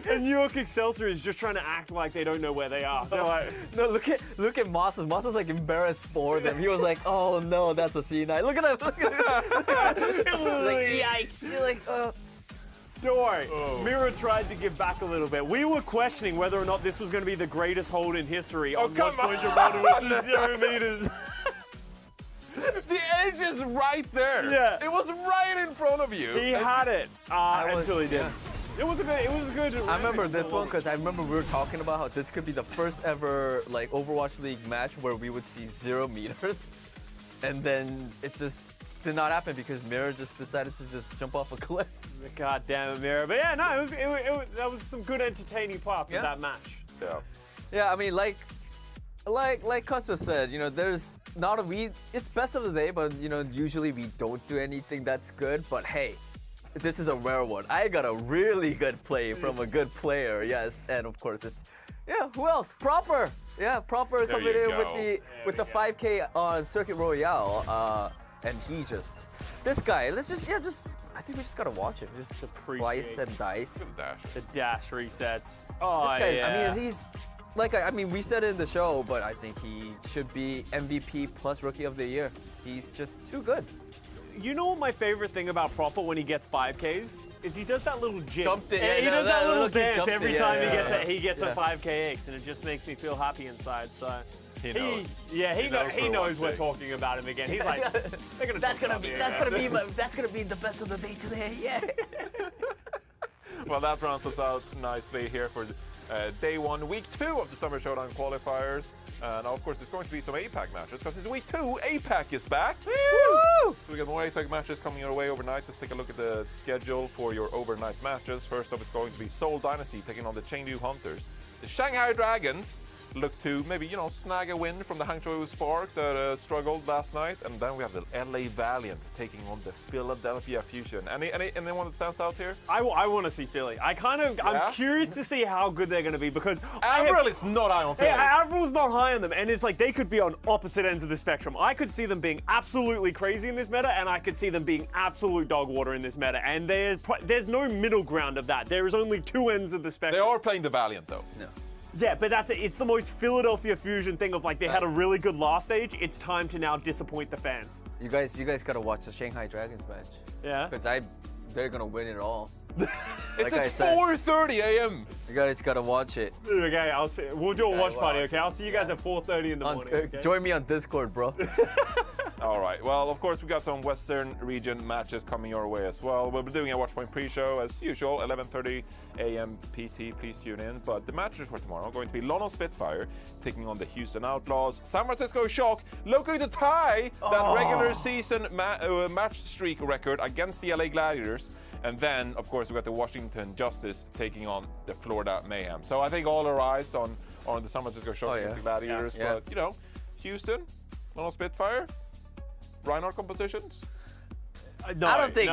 And New York Excelsior is just trying to act like they don't know where they are. They're like,
No, look at Moss. Moss is like embarrassed for them. He was like, oh no, that's a C9. Look at him. Look at him. Like, yikes. He's like,
don't worry. Mira tried to give back a little bit. We were questioning whether or not this was going to be the greatest hold in history on
come
Watchpoint
on.
Gibraltar with 0 meters.
The edge is right there.
Yeah.
It was right in front of you.
He had it until he did.
yeah.
It was a good.
I remember this one because I remember we were talking about how this could be the first ever like Overwatch League match where we would see 0 meters, and then it just did not happen because Mira just decided to just jump off a cliff.
God damn it, Mira. But yeah, no, that was some good entertaining parts of that match.
Yeah.
Yeah, I mean, like Costa said, you know, there's not it's best of the day, but you know, usually we don't do anything that's good. But hey, this is a rare one. I got a really good play from a good player, yes, and of course it's who else? Proper, Proper coming
you
in
go.
with the 5K on Circuit Royale, and he just this guy. I think we just gotta watch him. Just slice and dice.
Dash.
The dash resets. Oh,
This guy's,
yeah.
I mean, he's like, I mean, we said it in the show, but I think he should be MVP plus Rookie of the Year. He's just too good.
You know what my favorite thing about Proper when he gets 5Ks is he does that little jig.
Jump it,
And he
yeah,
does that little dance
jump
every
it,
time
yeah.
he gets
Yeah.
a 5K ace, and it just makes me feel happy inside. So
He knows.
he knows we're talking about him again. He's like, they're gonna
That's
talk
gonna
about
be
me again.
that's gonna be the best of the day today. Yeah.
Well, that rounds us out nicely here for day 1, week 2 of the Summer Showdown qualifiers. And of course, there's going to be some APAC matches because it's week 2. APAC is back. Woo! So we got more APAC matches coming your way overnight. Let's take a look at the schedule for your overnight matches. First up, it's going to be Seoul Dynasty taking on the Chengdu Hunters. The Shanghai Dragons look to maybe, you know, snag a win from the Hangzhou Spark that struggled last night. And then we have the LA Valiant taking on the Philadelphia Fusion. Anyone that stands out here?
I want to see Philly. I'm curious to see how good they're going to be because
Avril is not high on Philly.
Yeah, Avril's not high on them, and it's like they could be on opposite ends of the spectrum. I could see them being absolutely crazy in this meta, and I could see them being absolute dog water in this meta. And there's no middle ground of that. There is only 2 ends of the
They
spectrum.
are playing the Valiant though.
No.
Yeah, but it's the most Philadelphia Fusion thing of like they had a really good last stage. It's time to now disappoint the fans.
You guys gotta watch the Shanghai Dragons match.
Yeah.
Because they're gonna win it all.
It's
Like I
at
said.
4:30 a.m.
You guys gotta watch it.
Okay, we'll do a watch party. Okay, I'll see you guys
Yeah.
at 4:30 in the morning. Okay?
Join me on Discord, bro.
All right. Well, of course, we got some Western region matches coming your way as well. We'll be doing a Watchpoint pre-show as usual, 11:30 a.m. PT. Please tune in. But the matches for tomorrow are going to be London Spitfire taking on the Houston Outlaws. San Francisco Shock looking to tie that regular season match streak record against the LA Gladiators. And then, of course, we got the Washington Justice taking on the Florida Mayhem. So I think all our eyes on the San Francisco Shock against the Gladiators.
Yeah.
But, you know, Houston, London Spitfire, Reinhardt compositions.
No,
I don't think